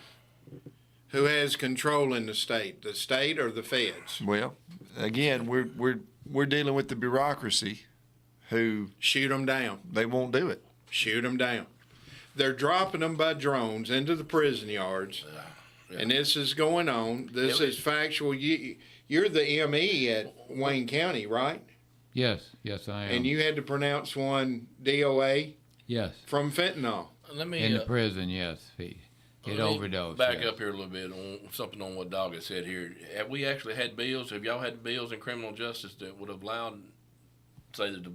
A: Who has control in the state or the feds?
C: Well, again, we're dealing with the bureaucracy, who
A: Shoot them down.
C: they won't do it.
A: Shoot them down. They're dropping them by drones into the prison yards, and this is going on. This is factual. You're the ME at Wayne County, right?
E: Yes, I am.
A: And you had to pronounce one DOA
E: yes,
A: from fentanyl.
B: Let me
E: in the prison. Yes, he overdosed.
B: Back
E: yes.
B: up here a little bit on something on what Dog has said here. Have we actually had bills? Have y'all had bills in criminal justice that would have allowed, say, the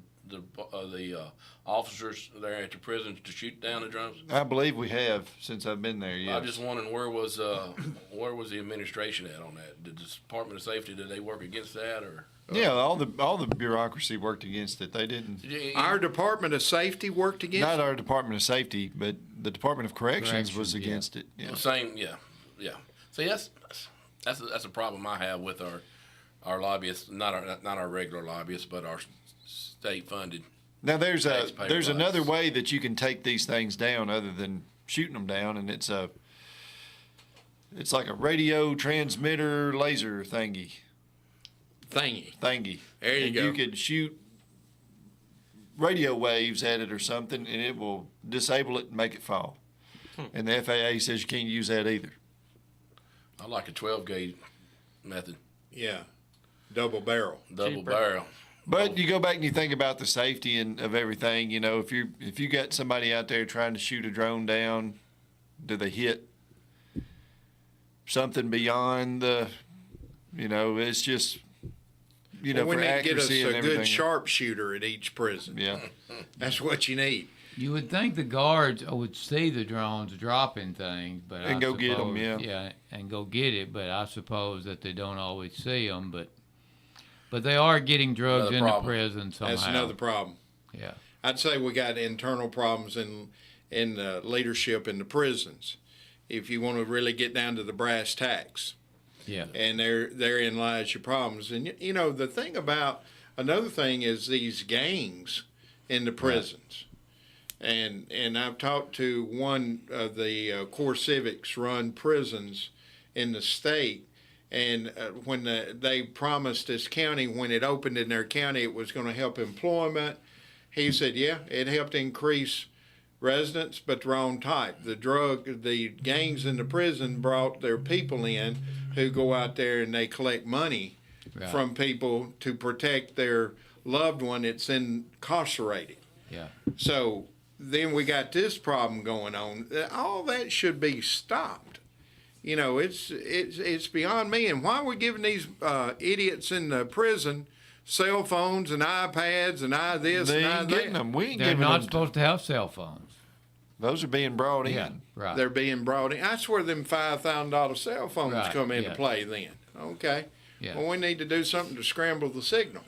B: officers there at the prisons to shoot down the drones?
C: I believe we have since I've been there. Yes.
B: I'm just wondering where was the administration at on that? Did the Department of Safety, did they work against that, or?
C: Yeah, all the bureaucracy worked against it. They didn't.
A: Our Department of Safety worked against
C: Not our Department of Safety, but the Department of Corrections was
E: Corrections,
C: against it. Yeah.
B: Same, yeah. See, that's a problem I have with our lobbyists, not our regular lobbyists, but our state funded.
C: Now there's
B: Taxpayer
C: another
B: rights.
C: way that you can take these things down other than shooting them down, and it's like a radio transmitter laser thingy.
A: thingy. There you
C: and
A: go.
C: You could shoot radio waves at it or something, and it will disable it and make it fall. And the FAA says you can't use that either.
B: I like a 12 gauge method,
A: Yeah, double barrel.
B: double
D: Cheaper.
B: barrel.
C: But you go back and you think about the safety of everything. You know, if you got somebody out there trying to shoot a drone down, do they hit something beyond the? You know, it's just. You know,
A: Well, we
C: for
A: need to get us
C: accuracy
A: a
C: and everything.
A: good sharpshooter at each prison.
C: Yeah.
A: That's what you need.
E: You would think the guards would see the drones dropping things, but
C: And
E: I
C: go get 'em,
E: suppose-
C: yeah.
E: and go get it. But I suppose that they don't always see them. But they are getting drugs
B: Another
E: in the
B: problem.
E: prison somehow.
A: That's another problem.
E: Yeah.
A: I'd say we got internal problems in leadership in the prisons. If you want to really get down to the brass tacks,
E: Yeah.
A: and therein lies your problems. And you know the thing about another thing is these gangs in the prisons. And I've talked to one of the Core Civics run prisons in the state, and when they promised this county, when it opened in their county, it was going to help employment. He said, yeah, it helped increase residents, but the wrong type. The gangs in the prison brought their people in who go out there and they collect money from people to protect their loved one that's incarcerated.
E: Yeah.
A: So then we got this problem going on. All that should be stopped. You know, it's beyond me. And why are we giving these idiots in the prison cell phones and iPads and this
C: They
A: and
C: ain't
A: that?
C: getting them. We ain't
E: They're
C: giving
E: not
C: them.
E: supposed to have cell phones.
C: Those are being brought in.
E: Yeah, right.
A: They're being brought in. That's where them $5,000 cell phones
E: Right,
A: come into
E: yes.
A: play then. Okay.
E: Yeah.
A: Well, we need to do something to scramble the signal.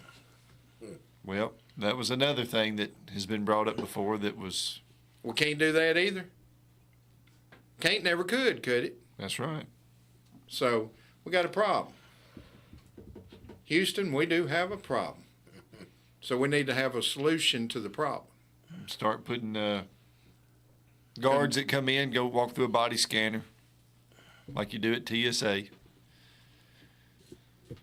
C: Well, that was another thing that has been brought up before that was.
A: We can't do that either. Can't, never could it?
C: That's right.
A: So we got a problem. Houston, we do have a problem. So we need to have a solution to the problem.
C: Start putting guards that come in, go walk through a body scanner like you do at TSA.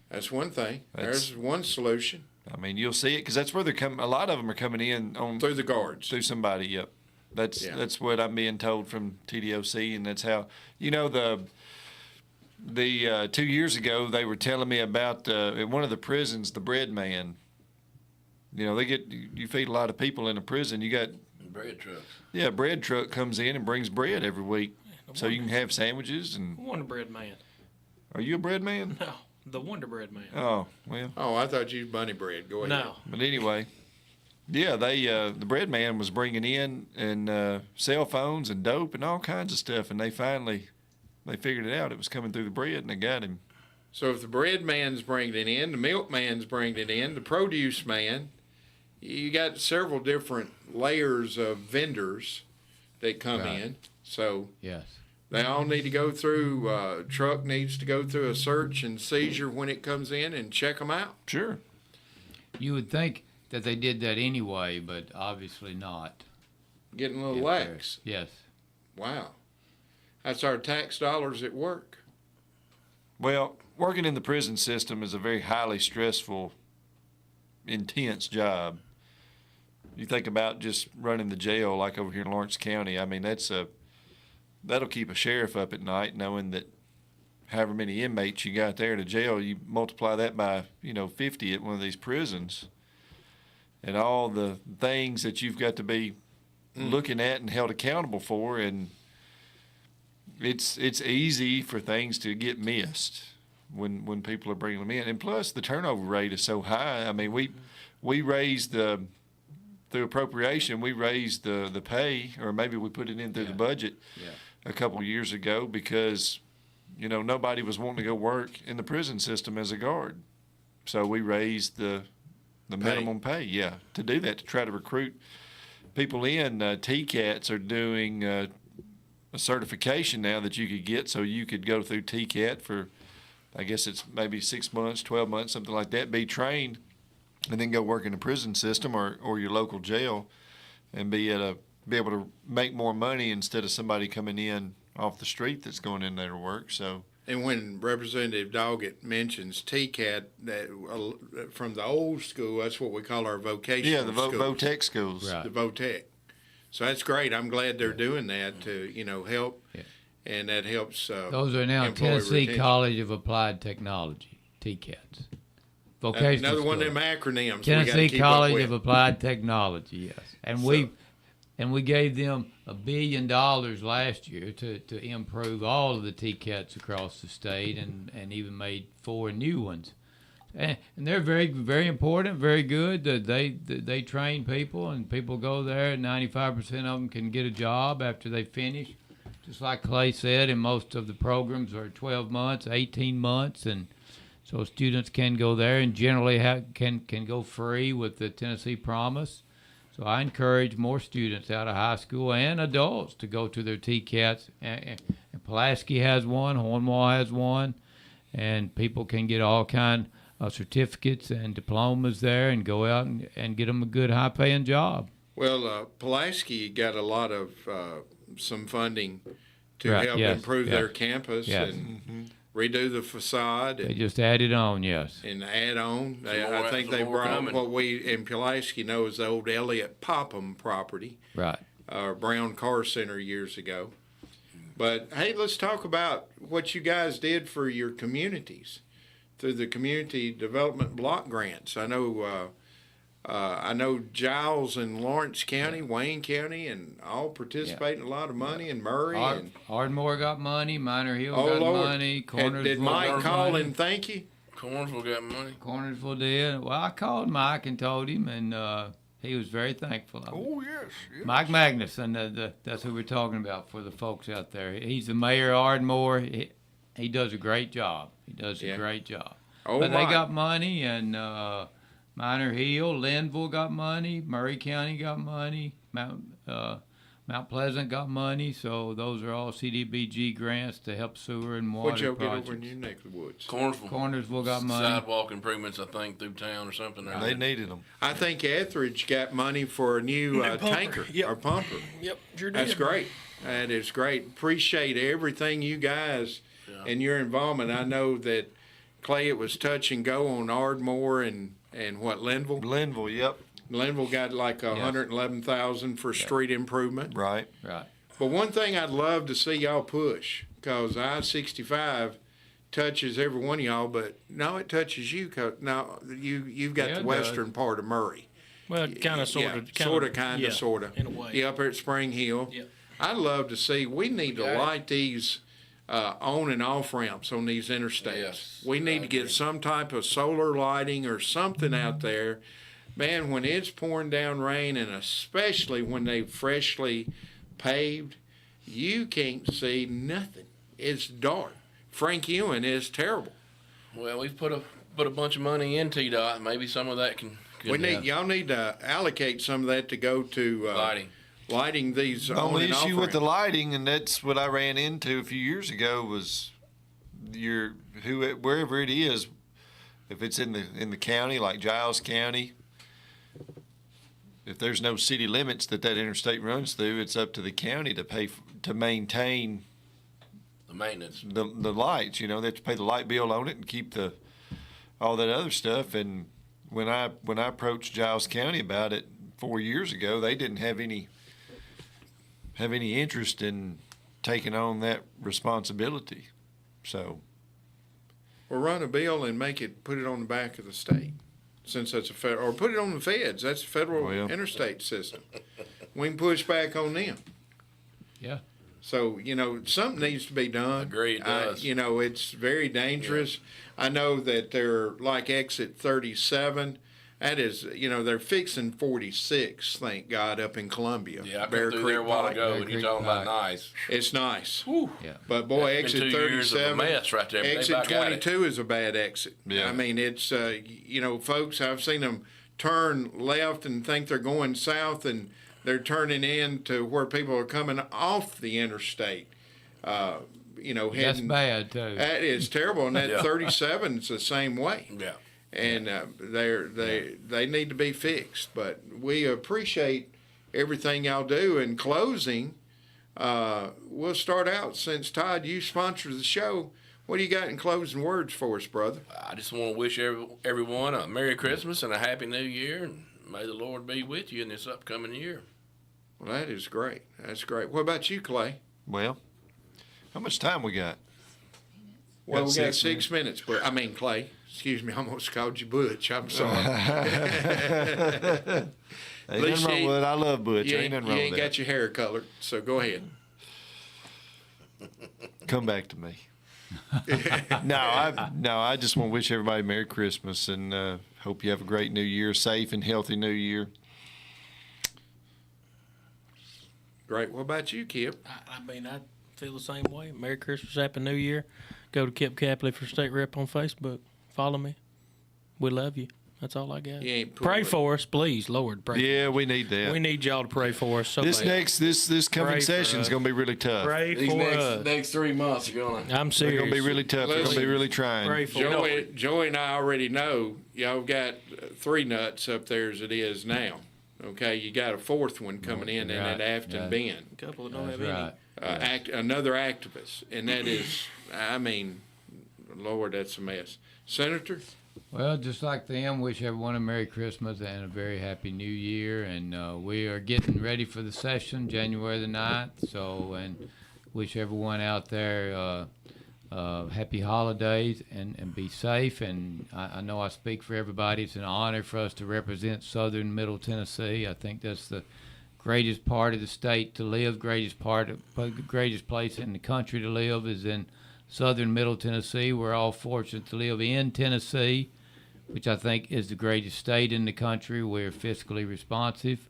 A: That's one thing.
C: That's-
A: There's one solution.
C: I mean, you'll see it because that's where they're coming. A lot of them are coming in on
A: Through the guards.
C: through somebody. Yep, that's what I'm being told from TDOC, and that's how the 2 years ago they were telling me about at one of the prisons, the bread man. You know, you feed a lot of people in a prison. You got
B: Bread trucks.
C: a bread truck comes in and brings bread every week, so you can have sandwiches. And
D: Wonder Bread Man.
C: are you a bread man?
D: No, the Wonder Bread Man.
C: Oh well.
A: Oh, I thought you bunny bread. Go ahead.
D: No.
C: But anyway, yeah, they the bread man was bringing in and cell phones and dope and all kinds of stuff, and they figured it out. It was coming through the bread, and they got him.
A: So if the bread man's bringing it in, the milkman's bringing it in, the produce man, you got several different layers of vendors that come
E: Right.
A: in. So
E: Yes.
A: they all need to go through, truck needs to go through a search and seizure when it comes in and check them out.
C: Sure.
E: You would think that they did that anyway, but obviously not.
A: Getting a little
E: If they're-
A: lax.
E: Yes.
A: Wow. That's our tax dollars at work.
C: Well, working in the prison system is a very highly stressful, intense job. You think about just running the jail like over here in Lawrence County. I mean, that'll keep a sheriff up at night knowing that however many inmates you got there in a jail, you multiply that by, 50 at one of these prisons. And all the things that you've got to be looking at and held accountable for, and it's easy for things to get missed when people are bringing them in. And plus, the turnover rate is so high. I mean, we raised through appropriation, we raised the pay, or maybe we put it in through the budget a couple years ago because, nobody was wanting to go work in the prison system as a guard. So we raised the minimum pay, to do that, to try to recruit people in. TCATs are doing a certification now that you could get, so you could go through TCAT for, I guess it's maybe 6 months, 12 months, something like that, be trained, and then go work in the prison system or your local jail and be able to make more money instead of somebody coming in off the street that's going in there to work. So.
A: And when Representative Doggett mentions TCAT, that from the old school, that's what we call our vocational
C: Yeah, the
A: schools.
C: VOTEC schools.
E: Right.
A: The VOTEC. So that's great. I'm glad they're doing that to, help.
E: Yeah.
A: And that helps.
E: Those are now
A: employee
E: Tennessee
A: retention.
E: College of Applied Technology, TCATs. Vocational
A: Another one of
E: schools.
A: them acronyms. we gotta
E: Tennessee
A: keep up
E: College
A: with.
E: of Applied Technology, yes. And we gave them $1 billion last year to improve all of the TCATs across the state and even made 4 new ones. And they're very, very important, very good. They train people, and people go there, and 95% of them can get a job after they finish. Just like Clay said, and most of the programs are 12 months, 18 months, and so students can go there and generally can go free with the Tennessee Promise. So I encourage more students out of high school and adults to go to their TCATs. And Pulaski has one, Hornwall has one, and people can get all kind certificates and diplomas there and go out and get them a good high-paying job.
A: Well, Pulaski got a lot of some funding to
E: Right,
A: help
E: yes,
A: improve
E: yes,
A: their campus
E: yes.
A: and redo the facade
E: They
A: and,
E: just added on, yes.
A: and add on.
B: more-
A: I think
B: some
A: they
B: more
A: brought
B: coming.
A: what we in Pulaski know as the old Elliott Popham property,
E: Right.
A: Brown Car Center years ago. But hey, let's talk about what you guys did for your communities through the community development block grants. I know Giles and Lawrence County, Wayne County, and all participate in a lot of money, and Murray. And
E: Ardmore got money, Minor Hill
A: oh
E: got
A: Lord,
E: money,
A: and
E: Cornersville
A: did Mike
E: got
A: call
E: money.
A: and thank you?
B: Cornersville got money.
E: Cornersville did. Well, I called Mike and told him, and he was very thankful of it.
C: Oh, yes.
E: Mike Magnuson, that's who we're talking about for the folks out there. He's the mayor of Ardmore. He does a great job. He does
A: Yeah.
E: a great job.
A: Oh,
E: But
A: my.
E: they got money, and Minor Hill, Linville got money, Murray County got money, Mount Pleasant got money. So those are all CDBG grants to help sewer and water
A: What'd y'all get
E: projects.
A: over in your neck of the woods?
B: Cornersville.
E: Cornersville got money.
B: Sidewalk improvements, I think, through town or something.
C: They needed them.
A: I think Etheridge got money for a new tanker or pumper.
D: Yep, sure
A: That's great. That is great. Appreciate everything you guys and your involvement. I know that Clay, it was touch and go on Ardmore and what Linville.
C: Linville, yep.
A: Linville got like 111,000 for street improvement.
C: Right.
E: Right.
A: But one thing I'd love to see y'all push, because I-65 touches every one of y'all, but no, it touches you. 'Cause now you've got
E: Yeah,
A: the
E: it
A: western part of Murray.
D: Well, kind of, sort of,
A: kind of, sort of.
D: in a way.
A: Yeah, up there at Spring Hill.
D: Yep.
A: I'd love to see. We need to light these on and off ramps on these interstates.
B: Yes,
A: We need
B: I
A: to get
B: agree.
A: some type of solar lighting or something out there. Man, when it's pouring down rain, and especially when they freshly paved, you can't see nothing. It's dark. Frank Ewan is terrible.
B: Well, we've put a bunch of money in TDOT. Maybe some of that can
A: Y'all need to allocate some of that to go to lighting these
C: The
A: on
C: only
A: and off
C: issue with the
A: ramps.
C: lighting, and that's what I ran into a few years ago, was wherever it is, if it's in the county like Giles County, if there's no city limits that interstate runs through, it's up to the county to pay to maintain
B: the maintenance.
C: the lights. You know, they have to pay the light bill on it and keep all that other stuff. And when I approached Giles County about it 4 years ago, they didn't have any interest in taking on that responsibility. So
A: Or run a bill and put it on the back of the state, since that's a federal, or put it on the feds. That's a federal
C: Well.
A: interstate system. We can push back on them.
E: Yeah.
A: So, something needs to be done.
B: Agree, it does.
A: It's very dangerous. I know that they're like exit 37. That is, they're fixing 46, thank God, up in Columbia.
B: Yeah, I
A: Bear
B: come through there a
A: Creek
B: while
A: Pike.
B: ago, and you're
E: Creek
B: talking about
E: Pike.
B: nice.
A: It's nice.
E: Yeah.
A: But boy,
B: That's been
A: exit
B: 2 years of a
A: 37.
B: mess right there. They
A: Exit
B: about got it.
A: 22 is a bad exit.
C: Yeah.
A: I mean, it's, folks, I've seen them turn left and think they're going south, and they're turning in to where people are coming off the interstate.
E: That's
A: Heading.
E: bad, too.
A: That is terrible, and that
B: Yeah.
A: 37 is the same way.
B: Yeah.
A: And they need to be fixed. But we appreciate everything y'all do. In closing, we'll start out, since Todd, you sponsor the show. What do you got in closing words for us, brother?
B: I just want to wish everyone a Merry Christmas and a Happy New Year, and may the Lord be with you in this upcoming year.
A: Well, that is great. That's great. What about you, Clay?
C: well, how much time we got?
A: Well, we got
C: 6
A: 6 minutes. But Clay. Excuse me, I almost called you Butch. I'm sorry.
C: Ain't
A: least
C: nothing wrong
A: you
C: with it. I love Butch.
A: You
C: Ain't
A: ain't,
C: nothing
A: you
C: wrong
A: ain't
C: with
A: got your hair colored, so go ahead.
C: that. Come back to me. No, I just want to wish everybody Merry Christmas, and hope you have a great New Year, safe and healthy New Year.
A: Great. What about you, Kip?
D: I mean, I feel the same way. Merry Christmas, Happy New Year. Go to Kip Capley for State Rep on Facebook. Follow me. We love you. That's all I got.
A: You ain't
D: Pray
A: poor.
D: for us, please, Lord. Pray.
C: Yeah, we need that.
D: We need y'all to pray for us. So
C: this
D: bad.
C: this coming
D: Pray for
C: session is
D: us.
C: going to be really tough.
D: Pray
B: These
D: for us.
B: next 3 months are gonna.
D: I'm
C: They're
D: serious.
C: going to be really tough. They're going to be really trying.
D: Pray for us.
A: Joey and I already know y'all got 3 nuts up there as it is now. Okay, you got a 4th one coming in
E: Right.
A: at Afton
E: Yeah.
A: Bend.
D: A couple that don't
E: That's
D: have
E: right.
A: Another activist, and that is, I mean, Lord, that's a mess. Senator,
E: Well, just like them, wish everyone a Merry Christmas and a very Happy New Year. And we are getting ready for the session, January the 9th. So, and wish everyone out there happy holidays and be safe. And I know I speak for everybody. It's an honor for us to represent Southern Middle Tennessee. I think that's the greatest part of the state to live, greatest place in the country to live is in Southern Middle Tennessee. We're all fortunate to live in Tennessee, which I think is the greatest state in the country. We're fiscally responsive,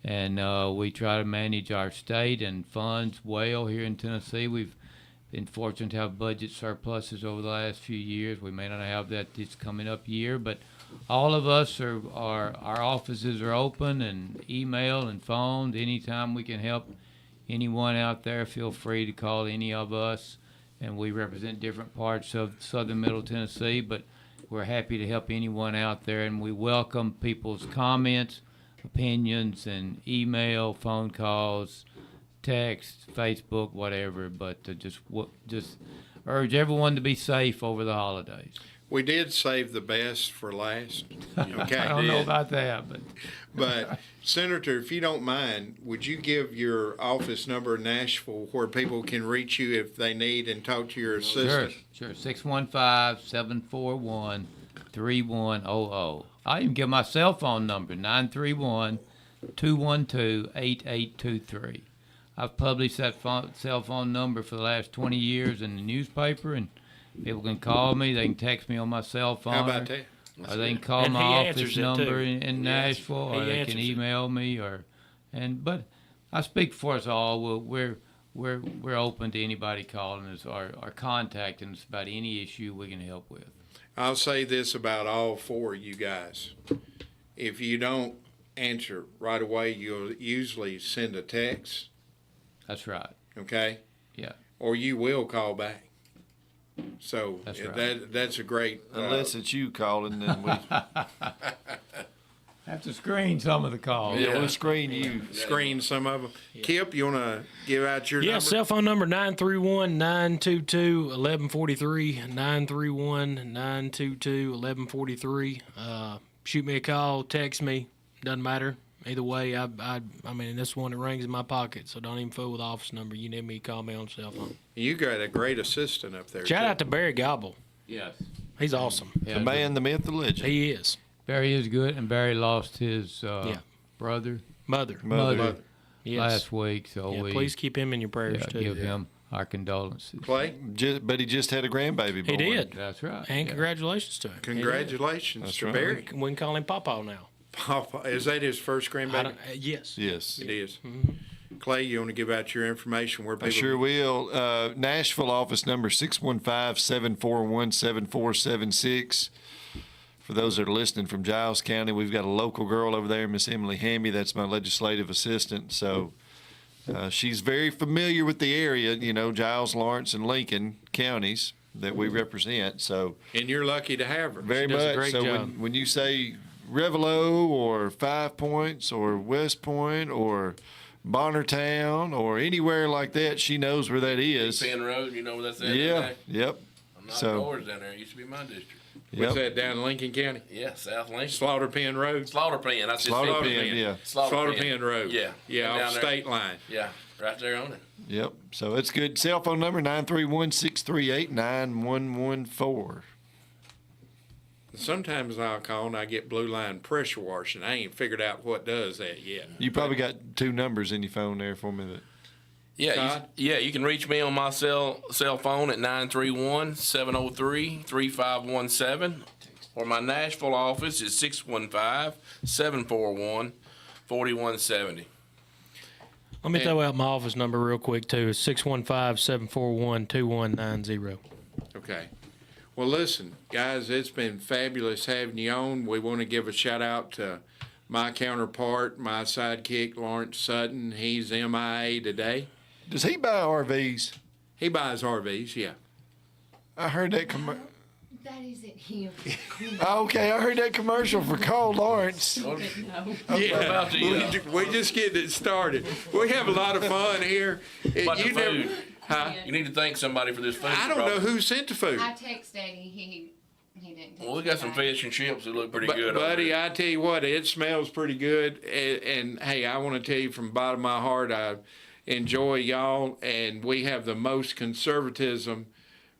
E: and we try to manage our state and funds well here in Tennessee. We've been fortunate to have budget surpluses over the last few years. We may not have that this coming up year, but all of us our offices are open, and email and phones. Anytime we can help anyone out there, feel free to call any of us. And we represent different parts of Southern Middle Tennessee, but we're happy to help anyone out there. And we welcome people's comments, opinions, and email, phone calls, text, Facebook, whatever. But just urge everyone to be safe over the holidays.
A: we did save the best for last. Okay,
E: I don't know about that,
A: but Senator, if you don't mind, would you give your office number in Nashville where people can reach you if they need and talk to your assistant?
E: Sure. 615-741-3100. I'll even give my cell phone number, 931-212-8823. I've published that cell phone number for the last 20 years in the newspaper, and people can call me. They can text me on my cell phone.
A: How about that?
E: Or they can call
D: And
E: my
D: he
E: office
D: answers it,
E: number
D: too.
E: in Nashville, or
D: He
E: they
D: answers
E: can
D: it.
E: email me, but I speak for us all. We're open to anybody calling us or contacting us about any issue we can help with.
A: I'll say this about all 4 of you guys. If you don't answer right away, you'll usually send a text,
E: That's right.
A: okay?
E: Yeah.
A: Or you will call back. So
E: That's right.
A: that's a great.
C: Unless it's you calling, then we
E: Have to screen some of the calls.
C: yeah, we'll screen you.
A: Screen some of them. Kip, you want to give out your
D: Yeah,
A: number?
D: cell phone number 931-922-1143, 931-922-1143. Shoot me a call, text me, doesn't matter. Either way, I mean, that's the one that rings in my pocket, so don't even fool with the office number. You need me, call me on cell phone.
A: You got a great assistant up there.
D: Shout
A: too.
D: out to Barry Gobble.
E: Yes.
D: He's awesome.
E: Yeah,
C: The man, the myth, the legend.
D: He is.
E: Barry is good, and Barry lost his brother
D: Mother.
C: Mother.
D: Yes.
E: last week, so
D: Yeah,
E: we
D: please keep him in your prayers, too.
E: give him our condolences.
A: Clay,
C: But he just had a grandbaby boy.
D: He did.
E: That's right.
D: And
E: yeah.
D: congratulations to him.
A: congratulations
C: That's
A: to
C: right.
A: Barry.
D: We can call him Papa now.
A: Papa, is that his first
D: I
A: grandbaby?
D: don't, yes.
C: Yes.
A: It is.
D: Mm-hmm.
A: Clay, you want to give out your information where people?
C: I sure will. Nashville office number 615-741-7476. For those that are listening from Giles County, we've got a local girl over there, Miss Emily Hamby. That's my legislative assistant. So she's very familiar with the area, you know, Giles, Lawrence, and Lincoln counties that we represent. So
A: And you're lucky to have her.
C: very
D: does a
C: much.
D: great
C: So
D: job.
C: when you say Revelo or 5 Points or West Point or Bonnertown or anywhere like that, she knows where that is.
B: Penn Road, you know where that's at?
C: Yeah.
B: today?
C: Yep.
B: I'm not
C: So-
B: yours down there. It used to be my district.
A: What's
C: Yep.
A: that down in Lincoln County?
B: Yeah, South Lincoln.
A: Slaughter Pen Road.
B: Slaughter Pen. That's
C: Slaughter
B: just
C: Pen, yeah.
A: Slaughter Pen Road.
B: Yeah.
A: Yeah,
B: Down
A: off
B: there.
A: state line.
B: Yeah, right there on it.
C: Yep. So it's good. Cell phone number 931-638-9114.
A: Sometimes I'll call and I get blue line pressure washing. I ain't figured out what does that yet.
C: You probably got 2 numbers in your phone there for me. That
B: Yeah,
A: Todd?
B: you can reach me on my cell phone at 931-703-3517, or my Nashville office is 615-741-4170.
D: Let me throw out my office number real quick, too. It's 615-741-2190.
A: Okay. Well, listen, guys, it's been fabulous having you on. We want to give a shout out to my counterpart, my sidekick, Lawrence Sutton. He's MIA today.
C: Does he buy RVs?
A: He buys RVs, yeah.
C: I heard that
F: That isn't him.
C: Okay, I heard that commercial for Carl Lawrence.
F: No.
A: Yeah,
B: about the,
A: we just getting it started. We have a lot of fun here.
B: About the
A: You never-
B: food.
A: Huh?
B: You need to thank somebody for this food.
A: I don't know who sent the food.
F: I text Daddy. He didn't.
B: Well, we got some fish and chips that look pretty
A: But,
B: good.
A: buddy,
B: over
A: I tell you what, it smells pretty good. And hey, I want to tell you from the bottom of my heart, I enjoy y'all, and we have the most conservatism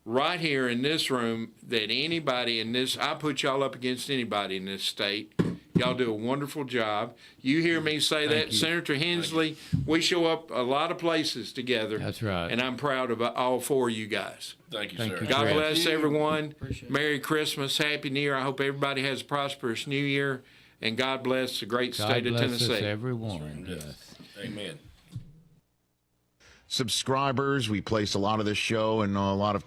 A: right here in this room that anybody in this. I put y'all up against anybody in this state. Y'all do a wonderful job. You hear me say that,
E: you.
A: Senator Hensley. We show up a lot of places together.
E: That's right.
A: And I'm proud of all four of you guys.
B: Thank you,
E: Thank
B: sir.
E: you.
A: God
E: Thank
A: bless everyone.
D: Appreciate it.
A: Merry Christmas, Happy New Year. I hope everybody has a prosperous New Year, and God bless the great
E: God
A: state of
E: bless us,
A: Tennessee.
E: everyone. Yes.
B: Amen.
G: Subscribers, we place a lot of this show and a lot of